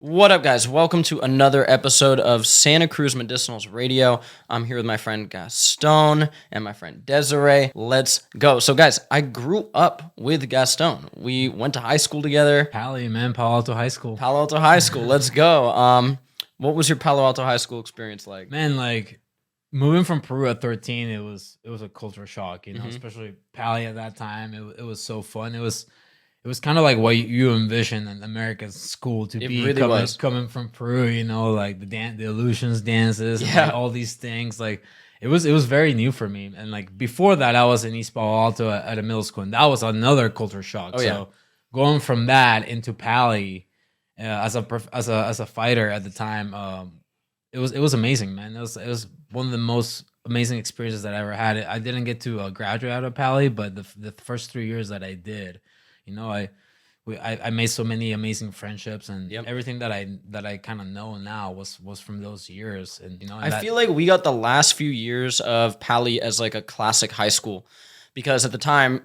What up, guys? Welcome to another episode of Santa Cruz Medicinals Radio. I'm here with my friend Gastón and my friend Desiree. Let's go. So, guys, I grew up with Gastón. We went to high school together. Palo, man. Palo Alto High School. Palo Alto High School. Let's go. What was your Palo Alto High School experience like? Man, like moving from Peru at 13, it was a culture shock, you know, especially Pali at that time. It was so fun. It was kind of like what you envision an American school to be, really coming from Peru, you know, like the illusions dances, and like all these things. Like it was very new for me. And like before that, I was in East Palo Alto at a middle school, and that was another culture shock. So going from that into Pali as a fighter at the time, it was amazing, man. It was one of the most amazing experiences that I ever had. I didn't get to graduate out of Pali, but the first 3 years that I did. You know, I made so many amazing friendships, and everything that I kind of know now was from those years. And you know, I feel like we got the last few years of Pali as like a classic high school, because at the time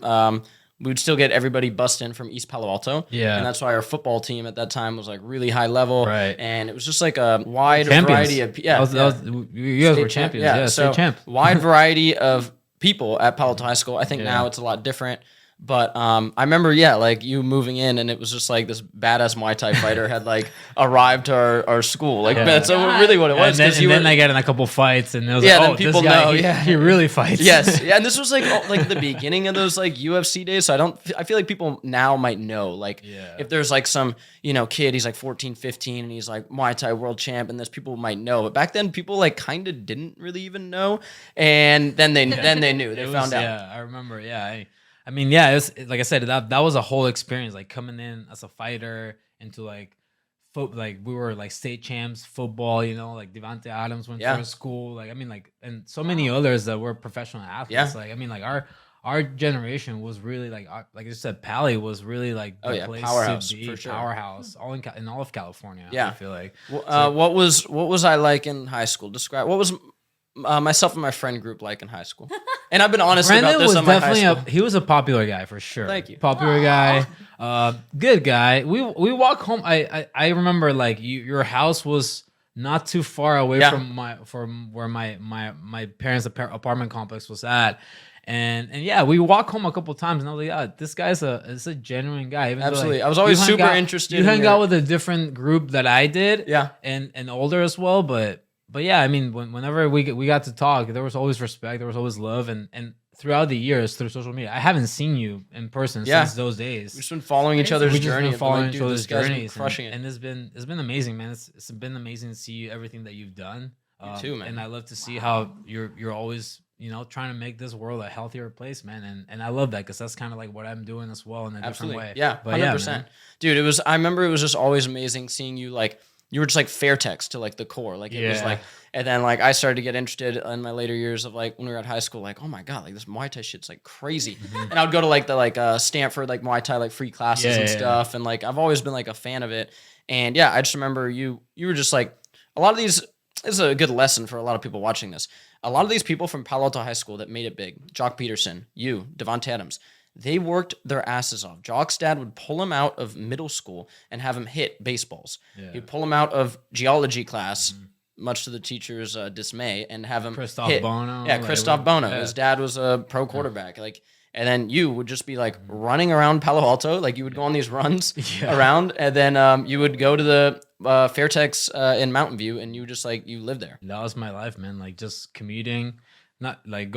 we would still get everybody bussed in from East Palo Alto, and that's why our football team at that time was like really high level, and it was just like a wide variety of you guys were champions, state champ. Wide variety of people at Palo Alto High School. I think now it's a lot different. But I remember, like you moving in, and it was just like this badass Muay Thai fighter had like arrived to our school. Like that's really what it was. And then I got in a couple fights, and it was like, oh, people this guy, he really fights. Yes, and this was like the beginning of those like UFC days. So I feel like people now might know, like if there's like some kid, he's like 14, 15, and he's like Muay Thai world champ, and this people might know. But back then, people like kind of didn't really even know, and then they knew. They found out. Yeah, I remember. I mean, it was, like I said, that was a whole experience. Like coming in as a fighter into like we were like state champs football. You know, like Devante Adams went to school. Like I mean, like and so many others that were professional athletes. Like I mean, like our generation was really like I said, Pali was really like the place powerhouse, to be, for sure. Powerhouse in all of California. Yeah, I feel like. What was I like in high school? Describe what was. Myself and my friend group like in high school, and I've been honest about this. On my high school. He was a popular guy for sure. Thank you. Popular guy, good guy. We walk home. I remember like your house was not too far away from where my parents' apartment complex was at. And we walk home a couple times, and I was like, this guy's a genuine guy. Even absolutely, though, I was always super interested. You hang out with a different group that I did, and older as well, but yeah, I mean, whenever we got to talk, there was always respect, there was always love, and throughout the years through social media, I haven't seen you in person since those days. We've just been following each other's journey, crushing it, and it's been amazing, man. It's been amazing to see everything that you've done. You too, man. And I love to see how you're always trying to make this world a healthier place, man. And I love that because that's kind of like what I'm doing as well in a different way. Yeah, 100%. Dude, I remember it was just always amazing seeing you like. You were just like Fairtex to like the core. Like it was like, and then like I started to get interested in my later years of like when we were at high school, like, oh my God, like this Muay Thai shit's like crazy. And I would go to like the Stanford, like Muay Thai, like free classes and stuff. And like, I've always been like a fan of it. And I just remember you were just like, a lot of these, this is a good lesson for a lot of people watching this. A lot of these people from Palo Alto High School that made it big, Jock Peterson, Devante Adams, they worked their asses off. Jock's dad would pull him out of middle school and have him hit baseballs. He'd pull him out of geology class, much to the teacher's dismay, and have him hit. Bono. Yeah, Christoph Bono. His dad was a pro quarterback. Like, and then you would just be like running around Palo Alto. Like you would go on these runs around, and then you would go to the Fairtex in Mountain View, and you just like you lived there. That was my life, man. Like just commuting, not like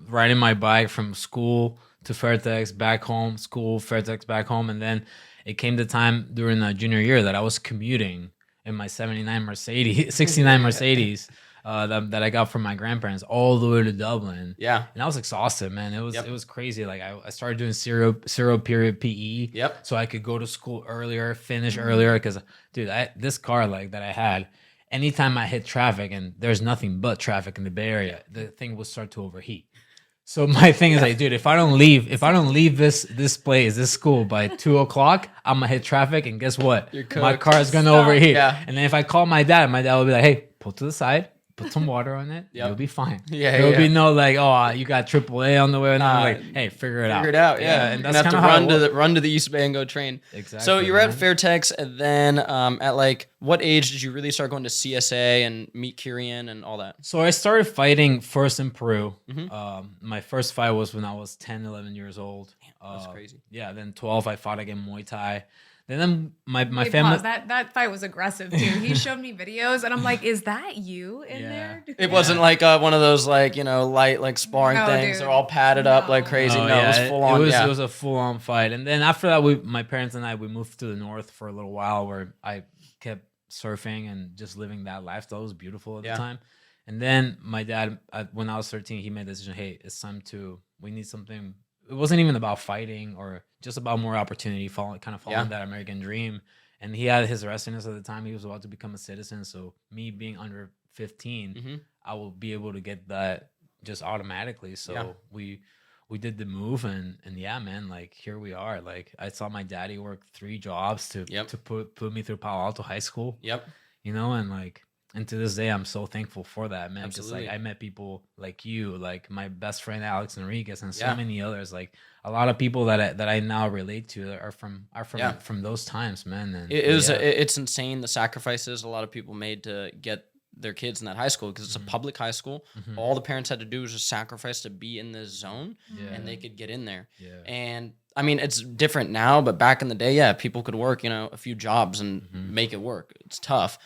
riding my bike from school to Fairtex, back home, school, Fairtex, back home. And then it came the time during the junior year that I was commuting in my 69 Mercedes that I got from my grandparents all the way to Dublin. Yeah. And I was exhausted, man. It was crazy. Like I started doing zero period PE. So I could go to school earlier, finish earlier. Because, dude, this car like that I had, anytime I hit traffic, and there's nothing but traffic in the Bay Area, the thing would start to overheat. So my thing is like, dude, if I don't leave this place, this school by 2:00, I'm gonna hit traffic, and guess what? My car is gonna overheat. And then if I call my dad will be like, hey, pull to the side, put some water on it. Yep. You'll be fine. Yeah, There'll be no like, oh, you got AAA on the way. And I'm like, hey, figure it out. Figure it out. Yeah. And that's that's have to run to the East Bay and go train. Exactly. So you're at Fairtex, and then at like what age did you really start going to CSA and meet Kyrian and all that? So I started fighting first in Peru. My first fight was when I was 10, 11 years old. That's crazy. Yeah. Then 12, I fought again Muay Thai. Then my Wait, family. pause. That fight was aggressive too. He showed me videos, and I'm like, "Is that you in there?" It wasn't like one of those like light like sparring things. Dude. They're all padded up like crazy. Oh, no, it was full on. It was a full on fight. And then after that, my parents and I moved to the north for a little while, where I kept surfing and just living that lifestyle. It was beautiful at the time. And then my dad, when I was 13, he made the decision, hey, it's time we need something. It wasn't even about fighting or just about more opportunity, following that American dream. And he had his residence at the time. He was about to become a citizen. So me being under 15, I will be able to get that just automatically. So we did the move, and yeah, man, like here we are. Like I saw my daddy work 3 jobs to put me through Palo Alto High School. You know, and to this day, I'm so thankful for that, man. Absolutely. Because like I met people like you, like my best friend Alex Enriquez, and so many others. Like a lot of people that I now relate to are from those times, man. And it's insane the sacrifices a lot of people made to get their kids in that high school, because it's a public high school. All the parents had to do was just sacrifice to be in this zone, and they could get in there. And I mean, it's different now, but back in the day, people could work, a few jobs and make it work. It's tough.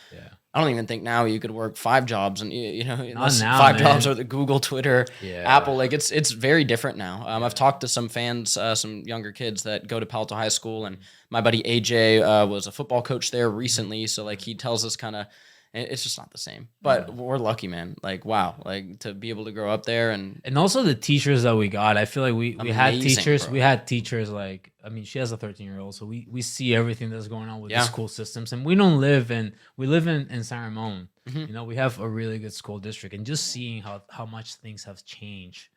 I don't even think now you could work 5 jobs and unless now, 5 jobs are the Google, Twitter, Apple. Like it's very different now. I've talked to some fans, some younger kids that go to Palo Alto High School, and my buddy AJ was a football coach there recently. So like he tells us kind of, it's just not the same. But we're lucky, man. Like wow, like to be able to grow up there, and also the teachers that we got. I feel like we had teachers. Bro. We had teachers like, I mean, she has a 13-year-old, so we see everything that's going on with the school systems, and we live in San Ramon. We have a really good school district, and just seeing how much things have changed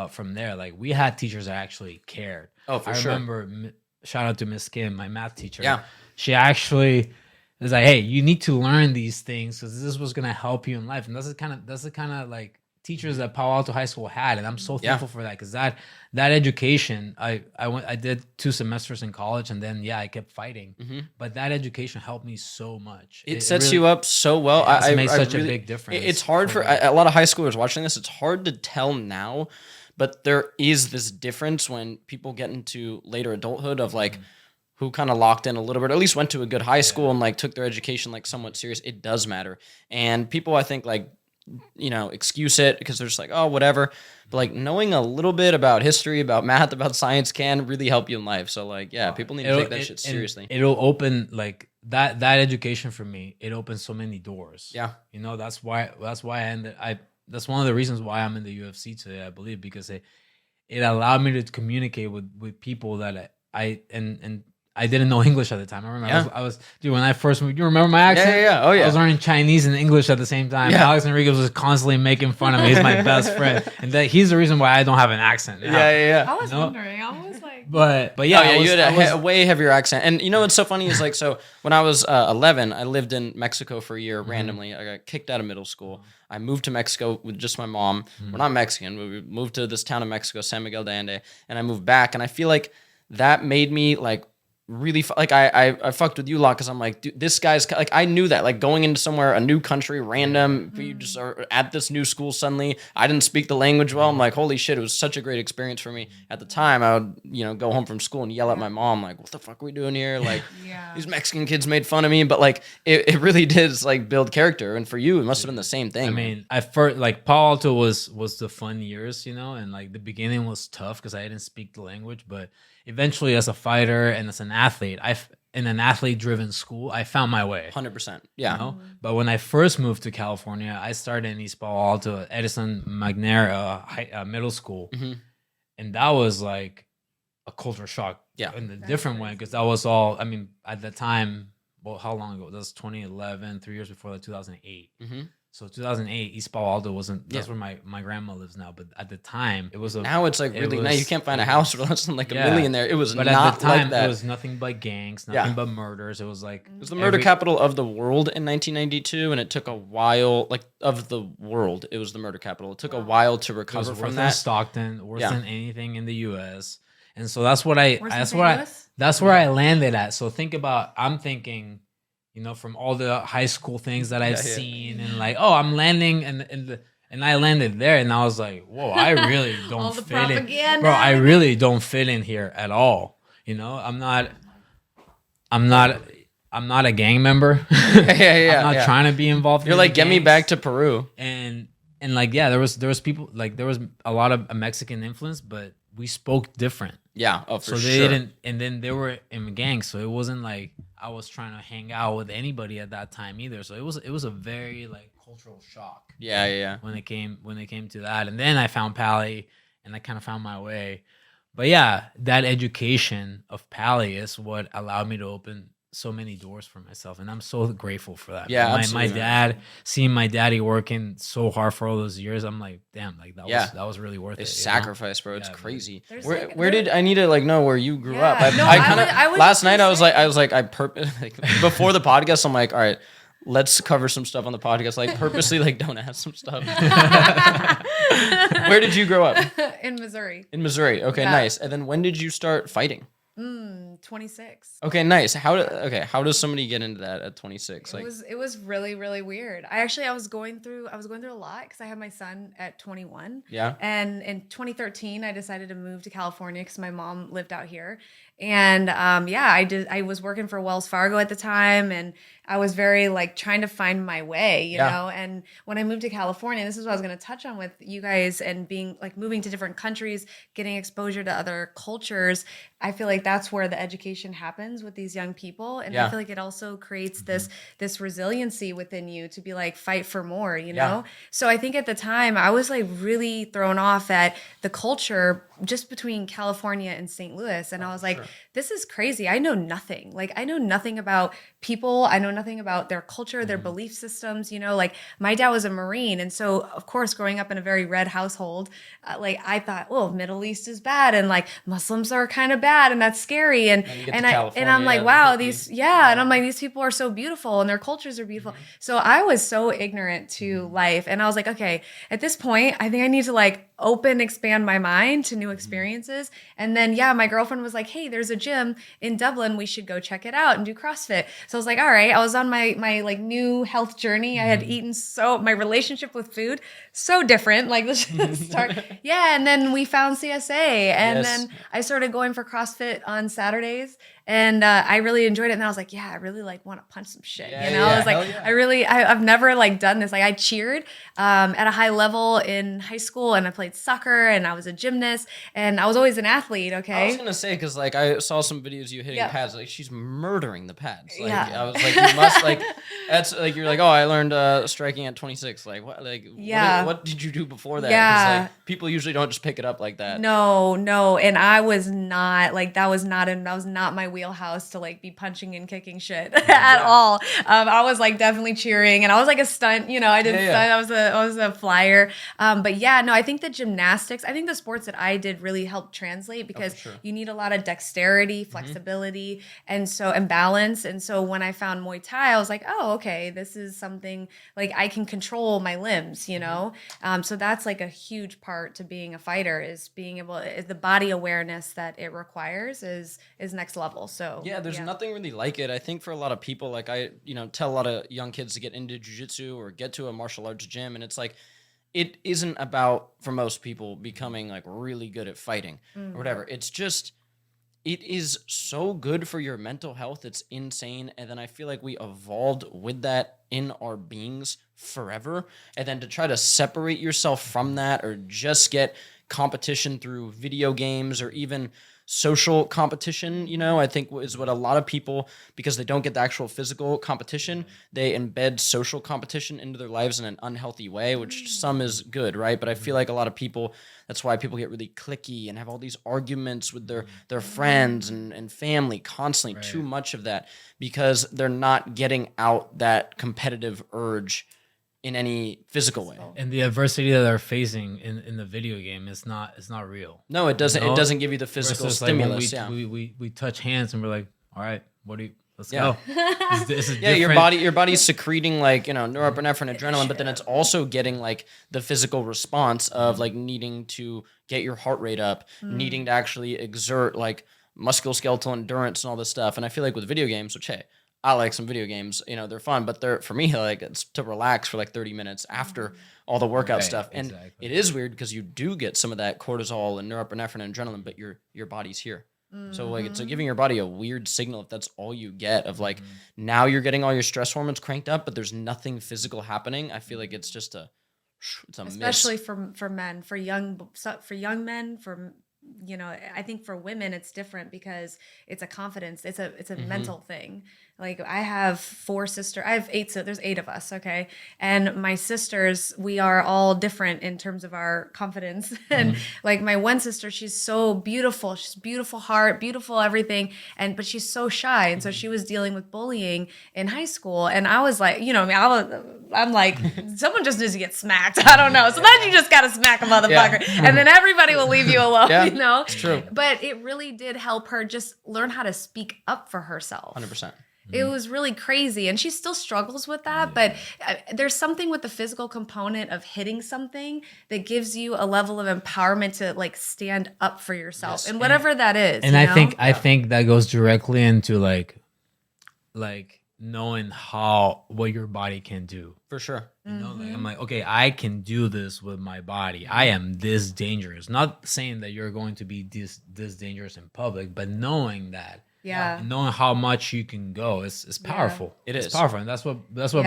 from there. Like we had teachers that actually cared. Oh, for sure. I remember, shout out to Miss Kim, my math teacher. Yeah, she actually. It's like, hey, you need to learn these things because this is what's gonna help you in life, and that's the kind of like teachers that Palo Alto High School had, and I'm so thankful for that, because that education, I did 2 semesters in college, and then I kept fighting, but that education helped me so much. It sets really, you up so well. It made such a big difference. It's hard for a lot of high schoolers watching this. It's hard to tell now, but there is this difference when people get into later adulthood of like. Who kind of locked in a little bit, or at least went to a good high school and like took their education like somewhat serious. It does matter. And people, I think, like, excuse it because they're just like, oh, whatever. But like knowing a little bit about history, about math, about science can really help you in life. So like, people need to take that shit seriously. It'll open like that education for me. It opens so many doors. Yeah. That's why that's one of the reasons why I'm in the UFC today, I believe, because it allowed me to communicate with people that I didn't know English at the time. I remember I was when I first moved. You remember my accent? Yeah. Oh yeah. I was learning Chinese and English at the same time. Yeah. Alex Enriquez was constantly making fun of me. He's my best friend, and he's the reason why I don't have an accent. Yeah. I was wondering. I was like, but yeah, you had a way heavier accent. And what's so funny is like, so when I was 11, I lived in Mexico for a year randomly. I got kicked out of middle school. I moved to Mexico with just my mom. We're not Mexican. We moved to this town of Mexico, San Miguel de Allende, and I moved back. And I feel like that made me like. Really like I fucked with you a lot because I'm like, dude, this guy's like, I knew that like going into somewhere, a new country, random, you just are at this new school suddenly. I didn't speak the language well. I'm like, holy shit, it was such a great experience for me. At the time, I would go home from school and yell at my mom like, what the fuck are we doing here? Like these Mexican kids made fun of me, but like it really did like build character. And for you, it must have been the same thing. I mean, I first like Palo Alto was the fun years, and like the beginning was tough because I didn't speak the language, but eventually as a fighter and as an athlete, in an athlete-driven school, I found my way. 100%. Yeah. But when I first moved to California, I started in East Palo Alto, Edison McNair middle school. And that was like a culture shock in a different way, because that was all, I mean, at the time, well, how long ago? That was 2011, 3 years before that, 2008. So 2008, East Palo Alto wasn't. That's where my grandma lives now. But at the time, it was now it's like really nice. You can't find a house for less than like $1 million there. It was but not at the time, like that. It was nothing but gangs, nothing but murders. It was like it was the murder capital of the world in 1992, and it took a while. Like of the world, it was the murder capital. It took a while to recover from that. Stockton, worse than anything in the U.S. And so that's what that's where I landed at. So think about, I'm thinking, you know, from all the high school things that I've seen, and like, oh, I'm landing, and I landed there, and I was like, whoa, I really don't fit in, bro. I really don't fit in here at all. You know, I'm not a gang member. I'm not trying to be involved. You're like, get me back to Peru, and like, yeah, there was people, like, there was a lot of Mexican influence, but we spoke different. Yeah, for sure. So they didn't, and then they were in gangs, so it wasn't like I was trying to hang out with anybody at that time either. So it was a very like cultural shock. Yeah. When it came to that, and then I found Pali, and I kind of found my way. But yeah, that education of Pali is what allowed me to open so many doors for myself, and I'm so grateful for that. Yeah, my dad, seeing my daddy working so hard for all those years, I'm like, damn, like that was really worth it. Sacrifice, bro. It's crazy. Like, where did I need to like know where you grew up? I last night I was like before the podcast, I'm like, all right, let's cover some stuff on the podcast. Like purposely, like don't ask some stuff. Where did you grow up? In Missouri. In Missouri. Okay, nice. And then when did you start fighting? 26. Okay, nice. How does somebody get into that at 26? Like it was really, really weird. I was going through a lot because I had my son at 21. Yeah. And in 2013, I decided to move to California because my mom lived out here. And I was working for Wells Fargo at the time, and I was very like trying to find my way, you know. And when I moved to California, this is what I was going to touch on with you guys, and being like moving to different countries, getting exposure to other cultures. I feel like that's where the education happens with these young people, and I feel like it also creates this resiliency within you to be like fight for more, you know. So I think at the time I was like really thrown off at the culture just between California and St. Louis, and I was like, this is crazy. I know nothing. Like I know nothing about people. I know nothing about their culture, their belief systems. You know, like my dad was a Marine, and so of course, growing up in a very red household, like I thought, well, Middle East is bad, and like Muslims are kind of bad, and that's scary. And I'm like, wow, and I'm like, these people are so beautiful, and their cultures are beautiful. So I was so ignorant to life, and I was like, okay, at this point, I think I need to like expand my mind to new experiences. And then my girlfriend was like, hey, there's a gym in Dublin, we should go check it out and do CrossFit. So I was like, all right. I was on my like new health journey. I had eaten my relationship with food so different, like let's just start. And then we found CSA, and then I started going for CrossFit on Saturdays. And I really enjoyed it. And I was like, I really like want to punch some shit. I was like, I've never like done this. Like I cheered at a high level in high school, and I played soccer, and I was a gymnast, and I was always an athlete. Okay. I was going to say, cause like I saw some videos of you hitting pads, like she's murdering the pads. Like I was like, you must like, that's like, you're like, oh, I learned striking at 26. Like what, like, what did you do before that? Cause like people usually don't just pick it up like that. No. And I was not like, that was not my wheelhouse to like be punching and kicking shit at all. I was like definitely cheering, and I was like a stunt, I did stunt. I was a flyer. But I think the gymnastics, I think the sports that I did really helped translate, because you need a lot of dexterity, flexibility, and balance. And so when I found Muay Thai, I was like, oh, okay, this is something like I can control my limbs, so that's like a huge part to being a fighter, is being able, the body awareness that it requires is next level. So there's nothing really like it. I think for a lot of people, like I, tell a lot of young kids to get into jiu-jitsu or get to a martial arts gym, and it's like, it isn't about, for most people, becoming like really good at fighting or whatever. It's just, it is so good for your mental health. It's insane. And then I feel like we evolved with that in our beings forever. And then to try to separate yourself from that, or just get competition through video games, or even social competition, I think is what a lot of people, because they don't get the actual physical competition, they embed social competition into their lives in an unhealthy way, which some is good, right? But I feel like a lot of people, that's why people get really cliquey and have all these arguments with their friends and family constantly, too much of that, because they're not getting out that competitive urge in any physical way. And the adversity that they're facing in the video game is not real. No, it doesn't. You know? It doesn't give you the physical stimulus. Like we touch hands and we're like, all right, let's Yeah. go. This is Yeah, your body's secreting like, you know, norepinephrine, adrenaline, but then it's also getting like the physical response of like needing to get your heart rate up, needing to actually exert like musculoskeletal endurance and all this stuff. And I feel like with video games, which hey, I like some video games, you know, they're fun, but they're for me like it's to relax for like 30 minutes after all the workout stuff. And it is weird because you do get some of that cortisol and norepinephrine and adrenaline, but your body's here. So like it's like giving your body a weird signal if that's all you get of like now you're getting all your stress hormones cranked up, but there's nothing physical happening. I feel like it's just especially for men, for young men, you know, I think for women it's different because it's a confidence, it's a mental thing. Like I have 4 sisters, I have 8, so there's 8 of us, okay? And my sisters, we are all different in terms of our confidence. And like my one sister, she's so beautiful. She's beautiful heart, beautiful everything. But she's so shy. And so she was dealing with bullying in high school. And I was like, you know, I'm like, someone just needs to get smacked. I don't know. So then you just got to smack a motherfucker. Yeah. And then everybody will leave you alone, you know? It's true. But it really did help her just learn how to speak up for herself. 100%. It was really crazy. And she still struggles with that. But there's something with the physical component of hitting something that gives you a level of empowerment to like stand up for yourself and whatever that is. And I think that goes directly into like knowing what your body can do. For sure. You know, like, I'm like, okay, I can do this with my body. I am this dangerous. Not saying that you're going to be this dangerous in public, but knowing that. Yeah. And knowing how much you can go is powerful. Yeah. It's powerful. And that's what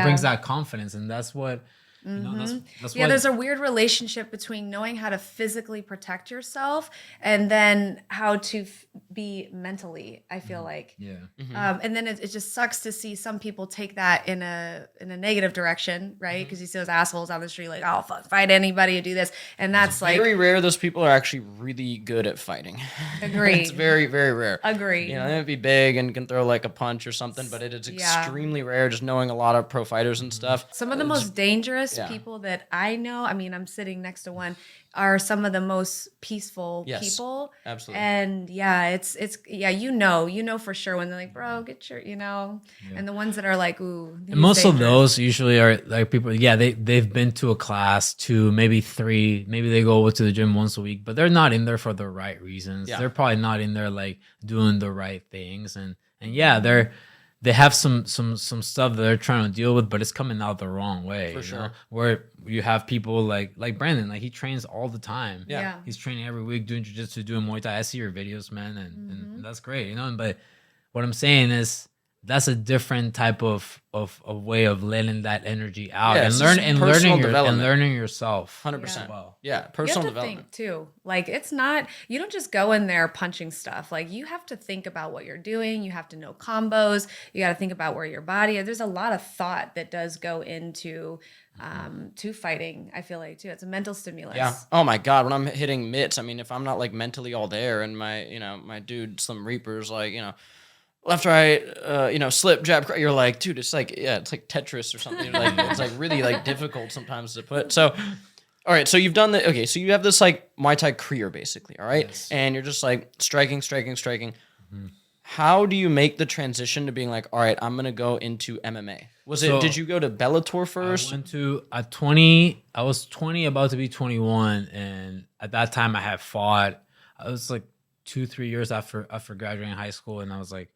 brings that confidence. And that's what, you know, that's yeah, there's a weird relationship between knowing how to physically protect yourself and then how to be mentally, I feel like. Yeah. And then it just sucks to see some people take that in a negative direction, right? Because you see those assholes on the street like, oh, fight anybody who do this. And that's like... very rare those people are actually really good at fighting. Agree. It's very, very rare. Agree. You know, they might be big and can throw like a punch or something, but it is extremely rare just knowing a lot of pro fighters and stuff. Some of the most dangerous people that I know, I mean, I'm sitting next to one, are some of the most peaceful people. Absolutely. And it's you know for sure when they're like, bro, get your, you know, and the ones that are like, ooh. And most of those usually are like people, they've been to a class, 2, maybe 3, maybe they go to the gym once a week, but they're not in there for the right reasons. They're probably not in there like doing the right things. And they have some stuff that they're trying to deal with, but it's coming out the wrong way. For sure. Know? Where you have people like Brandon, like he trains all the time. Yeah. He's training every week, doing jiu-jitsu, doing Muay Thai. I see your videos, man, and that's great, you know. But what I'm saying is that's a different type of way of letting that energy out and learning yourself. 100%. Wow. Yeah, personal development. You have to think too. Like it's not, you don't just go in there punching stuff. Like you have to think about what you're doing. You have to know combos. You got to think about where your body is. There's a lot of thought that does go into to fighting. I feel like too. It's a mental stimulus. Yeah. Oh my God. When I'm hitting mitts, I mean, if I'm not like mentally all there and my dude Slim Reaper's like, you know, left, right, slip, jab, you're like, dude, it's like Tetris or something. Like, it's like really like difficult sometimes to put. So, all right. So you've done so you have this like Muay Thai career basically. All right. Yes. And you're just like striking. How do you make the transition to being like, all right, I'm going to go into MMA? Did you go to Bellator first? I went to at 20, I was 20, about to be 21. And at that time I had fought, I was like 2-3 years after graduating high school. And I was like,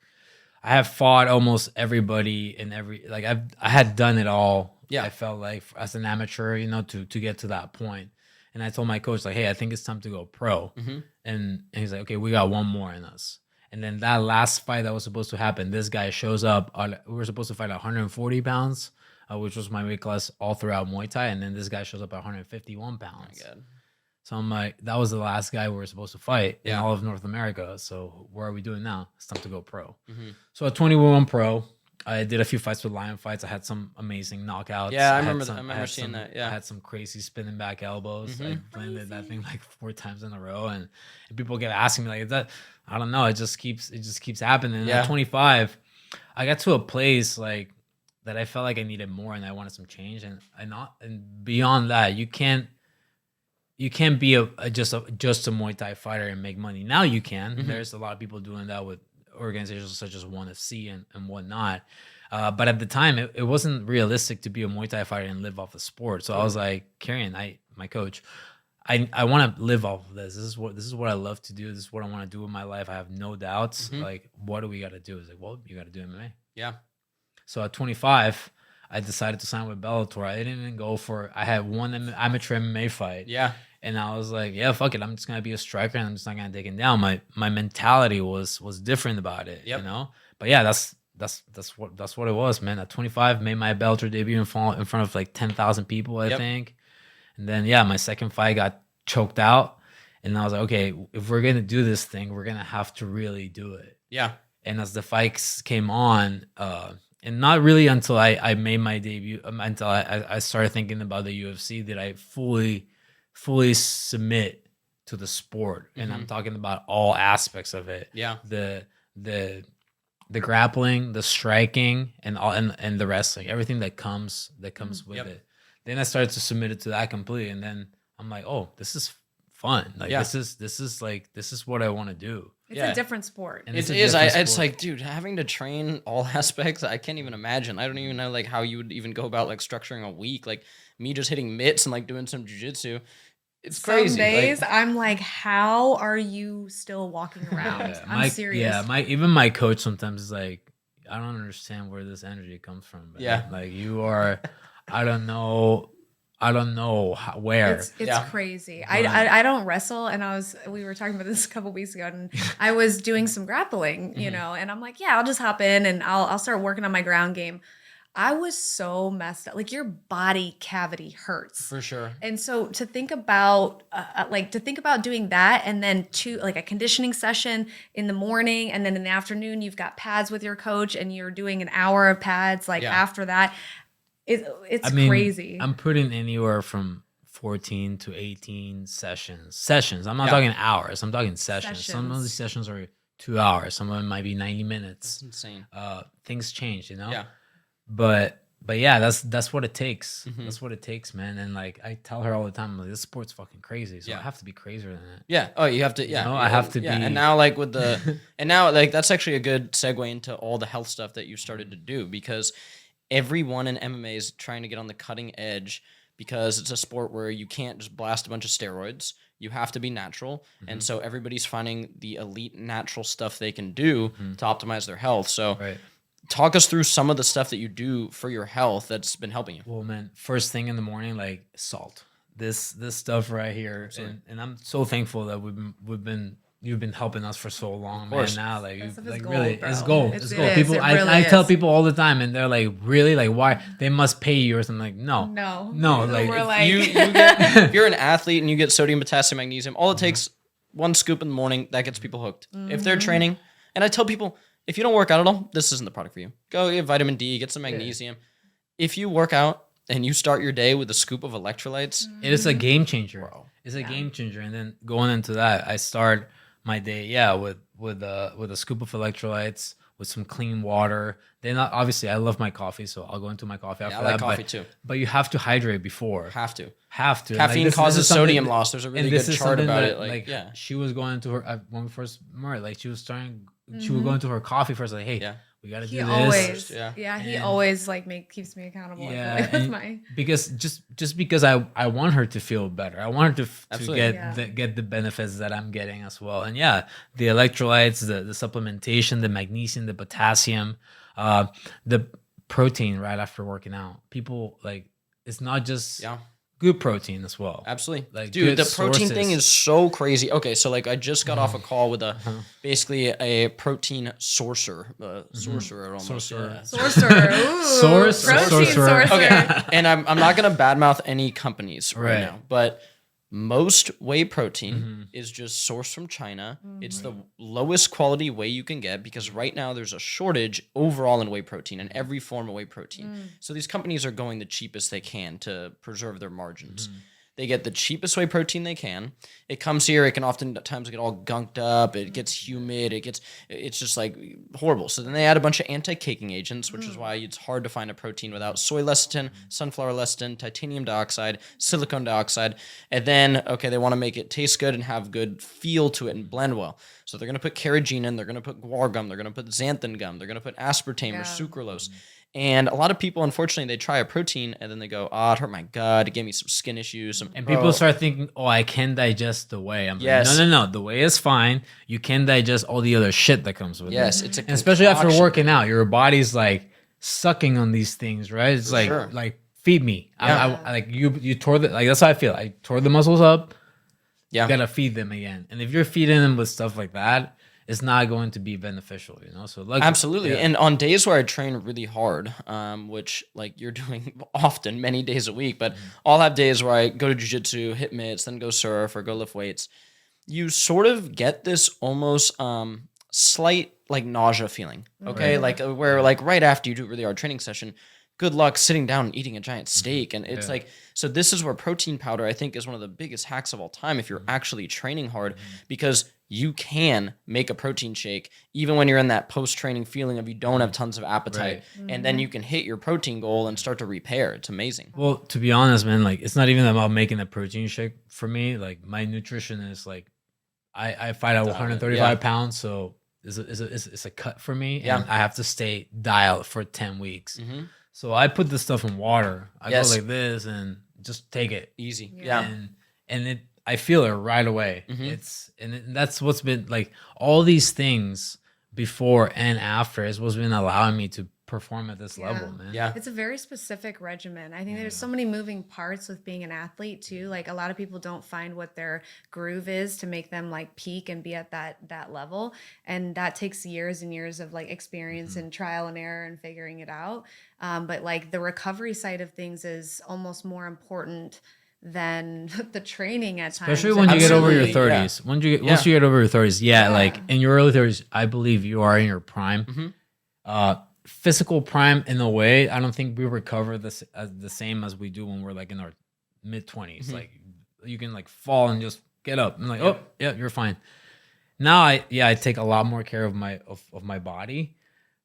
I have fought almost everybody in I had done it all. Yeah. I felt like as an amateur, you know, to get to that point. And I told my coach like, hey, I think it's time to go pro. And he's like, okay, we got one more in us. And then that last fight that was supposed to happen, this guy shows up. We were supposed to fight at 140 pounds, which was my weight class all throughout Muay Thai. And then this guy shows up at 151 pounds. Oh my God. So I'm like, that was the last guy we were supposed to fight in all of North America. So what are we doing now? It's time to go pro. So at 21 pro, I did a few fights with Lion Fights. I had some amazing knockouts. Yeah, I remember seeing that. Yeah, I had some crazy spinning back elbows. I landed that thing like 4 times in a row, and people kept asking me like, "Is that?" I don't know. It just keeps happening. And at 25, I got to a place like I felt like I needed more and I wanted some change. And beyond that, you can't be just a Muay Thai fighter and make money. Now you can. There's a lot of people doing that with organizations such as ONE FC and whatnot. But at the time, it wasn't realistic to be a Muay Thai fighter and live off the sport. So I was like, Kieran, my coach, I want to live off of this. This is what I love to do. This is what I want to do with my life. I have no doubts. Like, what do we got to do? It's like, well, you got to do MMA. Yeah. So at 25, I decided to sign with Bellator. I didn't even go for. I had one amateur MMA fight. Yeah. And I was like, yeah, fuck it. I'm just gonna be a striker and I'm just not gonna take it down. My mentality was different about it, you know. But yeah, that's what it was, man. At 25, made my Bellator debut in front of like 10,000 people, I think. And then my second fight got choked out, and I was like, okay, if we're gonna do this thing, we're gonna have to really do it. Yeah. And as the fights came on, and not really until I made my debut, until I started thinking about the UFC, did I fully submit to the sport. And I'm talking about all aspects of it. Yeah. The grappling, the striking, and the wrestling, everything that comes with it. Then I started to submit it to that completely, and then I'm like, oh, this is fun. Like this is what I want to do. It's a different sport. And it's like, dude, having to train all aspects, I can't even imagine. I don't even know like how you would even go about like structuring a week. Like me just hitting mitts and like doing some jiu-jitsu. It's crazy. Some days I'm like, how are you still walking around? I'm serious. Yeah, even my coach sometimes is like, I don't understand where this energy comes from. Man. Yeah, like you are, I don't know where. It's crazy. I don't wrestle, and we were talking about this a couple weeks ago, and I was doing some grappling, you know, and I'm like, yeah, I'll just hop in and I'll start working on my ground game. I was so messed up. Like your body cavity hurts for sure. And so to think about doing that, and then like a conditioning session in the morning, and then in the afternoon you've got pads with your coach, and you're doing an hour of pads. After that, it's crazy. I'm putting anywhere from 14 to 18 sessions. I'm not talking hours. I'm talking sessions. Some of these sessions are 2 hours. Some of them might be 90 minutes. That's insane. Things change, you know? Yeah. But yeah, that's what it takes. That's what it takes, man. And like I tell her all the time, like, this sport's fucking crazy. So I have to be crazier than that. Yeah. Oh, you have to. Yeah. You know, I have to be. And now, like with that's actually a good segue into all the health stuff that you started to do, because everyone in MMA is trying to get on the cutting edge, because it's a sport where you can't just blast a bunch of steroids. You have to be natural. And so everybody's finding the elite natural stuff they can do to optimize their health. So talk us through some of the stuff that you do for your health that's been helping you. Well, man, first thing in the morning, like salt. This stuff right here, and I'm so thankful that you've been helping us for so long, man. Now, like gold, really, bro. It's gold. It's gold. People, really I tell people all the time, and they're like, really, like why they must pay you or something. Like, no. Like, we're like you get, if you're an athlete and you get sodium, potassium, magnesium, all it takes one scoop in the morning, that gets people hooked. If they're training, and I tell people, if you don't work out at all, this isn't the product for you. Go get vitamin D, get some magnesium. If you work out and you start your day with a scoop of electrolytes, it is a game changer. Bro. It's a game changer. And then going into that, I start my day, with a scoop of electrolytes, with some clean water. Then obviously I love my coffee, so I'll go into my coffee after that. I like coffee too. But you have to hydrate before. Have to. Caffeine causes sodium loss. There's a really good chart about it. She was going to her when we first met. Like she was starting. She would go into her coffee first. Like, hey, we got to do this. He always like keeps me accountable. Because just because I want her to feel better. I want her to get the benefits that I'm getting as well. And the electrolytes, the supplementation, the magnesium, the potassium, the protein right after working out. People like, it's not just good protein as well. Absolutely. Like, dude, the protein thing is so crazy. Okay, so like I just got off a call with basically a protein sorcerer. Sorcerer almost. Sorcerer. Ooh, sorcerer. Okay. And I'm not gonna badmouth any companies right now, but most whey protein is just sourced from China. It's the lowest quality whey you can get, because right now there's a shortage overall in whey protein and every form of whey protein. So these companies are going the cheapest they can to preserve their margins. They get the cheapest whey protein they can. It comes here. It can oftentimes get all gunked up. It gets humid. It's just like horrible. So then they add a bunch of anti-caking agents, which is why it's hard to find a protein without soy lecithin, sunflower lecithin, titanium dioxide, silicone dioxide. And then, okay, they want to make it taste good and have good feel to it and blend well. So they're going to put carrageenan, they're going to put guar gum, they're going to put xanthan gum, they're going to put aspartame or sucralose. And a lot of people, unfortunately, they try a protein and then they go, oh, it hurt my gut. It gave me some skin issues. And people start thinking, oh, I can digest the whey. I'm like, no. The whey is fine. You can digest all the other shit that comes with it. It's a and especially after working out, your body's like sucking on these things, right? It's like feed me. I like you tore the, like, that's how I feel. I tore the muscles up. You gotta feed them again. And if you're feeding them with stuff like that, it's not going to be beneficial, you know? So like, absolutely. And on days where I train really hard, which like you're doing often, many days a week, but I'll have days where I go to jiu-jitsu, hit mitts, then go surf or go lift weights. You sort of get this almost slight like nausea feeling, okay? Like where like right after you do a really hard training session, good luck sitting down and eating a giant steak. And it's like, so this is where protein powder, I think, is one of the biggest hacks of all time if you're actually training hard, because you can make a protein shake even when you're in that post-training feeling of you don't have tons of appetite. And then you can hit your protein goal and start to repair. It's amazing. Well, to be honest, man, like it's not even about making a protein shake for me. Like my nutritionist, like I fight at 135 pounds, so it's a cut for me. And I have to stay dialed for 10 weeks. So I put this stuff in water. I go like this and just take it easy. And I feel it right away. That's what's been like all these things before and after is what's been allowing me to perform at this level, man. It's a very specific regimen. I think there's so many moving parts with being an athlete too. Like a lot of people don't find what their groove is to make them like peak and be at that level. And that takes years and years of like experience and trial and error and figuring it out. But like the recovery side of things is almost more important than the training at times. Especially when you get over your 30s. Once you get over your 30s, like in your early 30s, I believe you are in your prime. Physical prime in a way, I don't think we recover the same as we do when we're like in our mid 20s. Like you can like fall and just get up and like, oh yeah, you're fine. Now I take a lot more care of my body,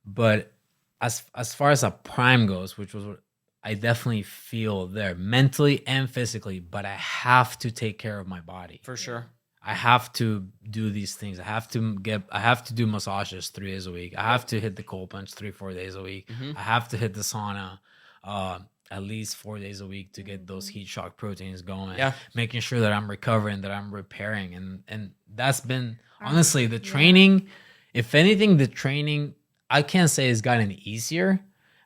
but as far as a prime goes, which was what I definitely feel there mentally and physically, but I have to take care of my body for sure. I have to do these things. I have to do massages 3 days a week. I have to hit the cold plunge 3-4 days a week. I have to hit the sauna at least 4 days a week to get those heat shock proteins going. Making sure that I'm recovering, that I'm repairing. And that's been honestly the training. If anything, the training, I can't say it's gotten easier,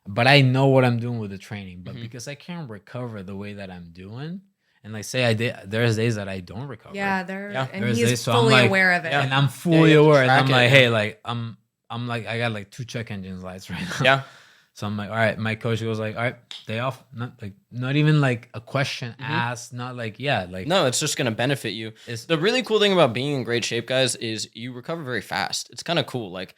but I know what I'm doing with the training. But because I can't recover the way that I'm doing, and like say I did, there's days that I don't recover. And he's fully aware of it. And I'm fully aware. And I'm like, hey, like I'm like I got like 2 check engine lights right now. So I'm like, all right. My coach goes like, all right, day off. Not even like a question asked. Not like no, it's just gonna benefit you. The really cool thing about being in great shape, guys, is you recover very fast. It's kind of cool. Like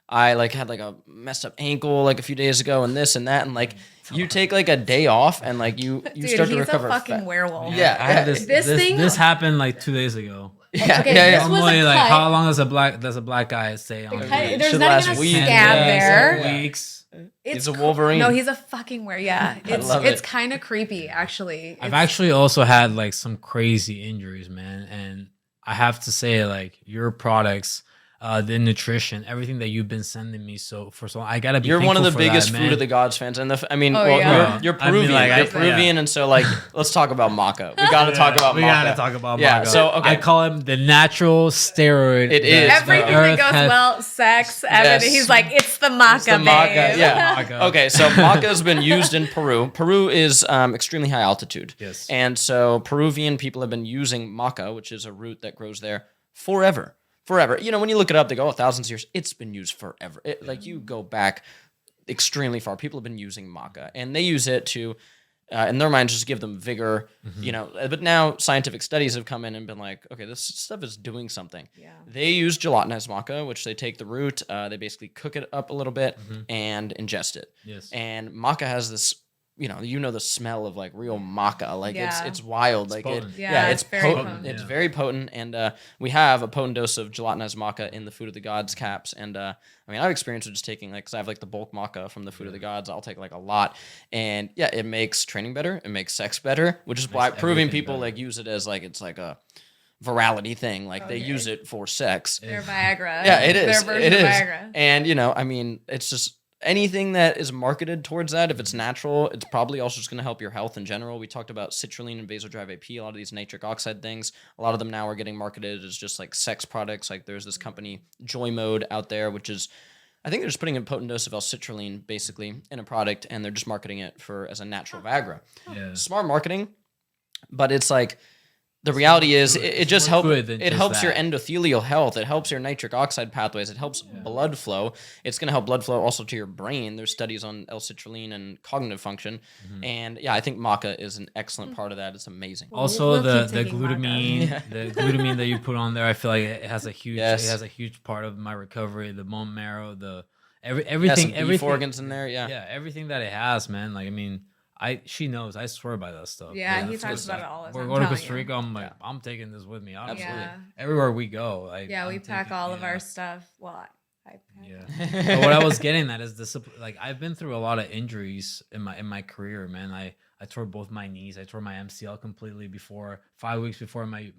I like had like a messed up ankle like a few days ago and this and that, and like you take like a day off and like you start to recover. He's a fucking werewolf. I had this happened like 2 days ago. Normally, like how long does a black guy stay on? There's not even a scab there. Weeks. He's a Wolverine. No, he's a fucking werewolf. It's kind of creepy, actually. I've actually also had like some crazy injuries, man, and I have to say, like your products, the nutrition, everything that you've been sending me for so long, I gotta be. You're one of the biggest Fruit of the Gods fans, and you're Peruvian. You're Peruvian, and so like, let's talk about maca. We gotta talk about maca. We gotta talk about maca. Yeah, so okay. I call him the natural steroid. It is everything that goes well, sex, everything. He's like, it's the maca, babe. Yeah. Okay, so maca has been used in Peru. Peru is extremely high altitude. Yes. And so Peruvian people have been using maca, which is a root that grows there, forever. You know, when you look it up, they go, thousands of years. It's been used forever. Like you go back extremely far. People have been using maca, and they use it to, in their minds, just give them vigor. You know, but now scientific studies have come in and been like, okay, this stuff is doing something. They use gelatinized maca, which they take the root, they basically cook it up a little bit and ingest it. Yes. And maca has this you know the smell of like real maca. Like Yeah. it's wild. Like potent. it's very potent. It's very potent. And we have a potent dose of gelatinized maca in the Food of the Gods caps. And I mean, I've experienced with just taking like, cause I have like the bulk maca from the Food of the Gods. I'll take like a lot. And yeah, it makes training better. It makes sex better, which is why proving people better. like use it as like, it's like a virality thing. Like they use it for sex. Their Viagra. Yeah, it is. Their version It of is. Viagra. And I mean, it's just anything that is marketed towards that. If it's natural, it's probably also just going to help your health in general. We talked about citrulline and vasodrive AP, a lot of these nitric oxide things. A lot of them now are getting marketed as just like sex products. Like there's this company Joy Mode out there, which is, I think they're just putting a potent dose of L-citrulline basically in a product, and they're just marketing it as a natural Viagra. Yeah. Smart marketing, but it's like, the reality is it just helps. It helps your endothelial health. It helps your nitric oxide pathways. It helps blood flow. It's going to help blood flow also to your brain. There's studies on L-citrulline and cognitive function, and yeah, I think maca is an excellent part of that. It's amazing. Also, We'll the keep taking glutamine, maca. the glutamine that you put on there, I feel like it has a huge, Yes. it has a huge part of my recovery. The bone marrow, the Yeah, everything, some beef everything organs in there. Yeah. yeah, everything that it has, man. Like I mean, she knows. I swear by that stuff. Yeah, he it's talks good about it stuff. all the We're time. going to I'm Costa telling Rica. I'm like, I'm taking this with me. Honestly. Yeah. Everywhere we go, Yeah, we I'm pack taking- all of yeah. our stuff. Well, I pack. Yeah. But what I was getting at is like I've been through a lot of injuries in my career, man. I tore both my knees. I tore my MCL completely 5 weeks before my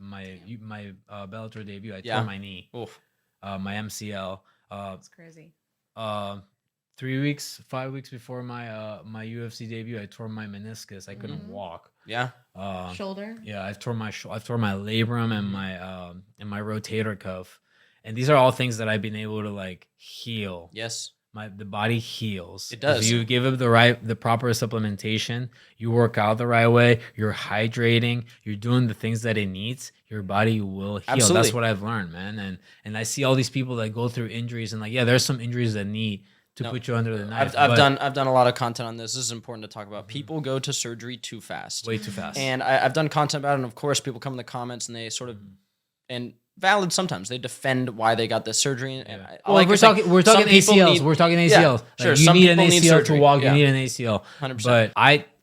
Bellator debut. I tore my knee, Oof. my MCL. It's crazy. 5 weeks before my UFC debut, I tore my meniscus. I couldn't walk. Yeah. Shoulder. Yeah, I've torn my labrum and my rotator cuff, and these are all things that I've been able to like heal. Yes. The body heals. It does. If you give it the proper supplementation, you work out the right way, you're hydrating, you're doing the things that it needs, your body will heal. Absolutely. That's what I've learned, man. And I see all these people that go through injuries, and like, yeah, there's some injuries that need to put you under the knife. I've done a lot of content on this. This is important to talk about. People go to surgery too fast. way too fast. And I've done content about it, and of course, people come in the comments and they sort of, and valid sometimes, they defend why they got this surgery. And Well, we're talking ACLs. We're talking ACLs. Yeah, Like, sure. you Some need an people need ACL surgery. to walk. Yeah. You need an ACL. 100%. But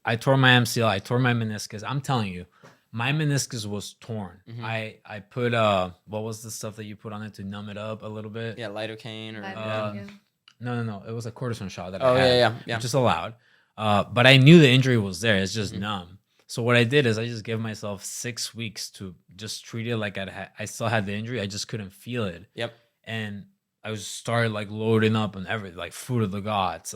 I tore my MCL. I tore my meniscus. I'm telling you, my meniscus was torn. I put what was the stuff that you put on it to numb it up a little bit? Yeah, lidocaine or No. It was a cortisone shot that Oh, I had, yeah. which is allowed. But I knew the injury was there. It's just numb. So what I did is I just gave myself 6 weeks to just treat it like I still had the injury. I just couldn't feel it. Yep. And I was started like loading up on like Food of the Gods,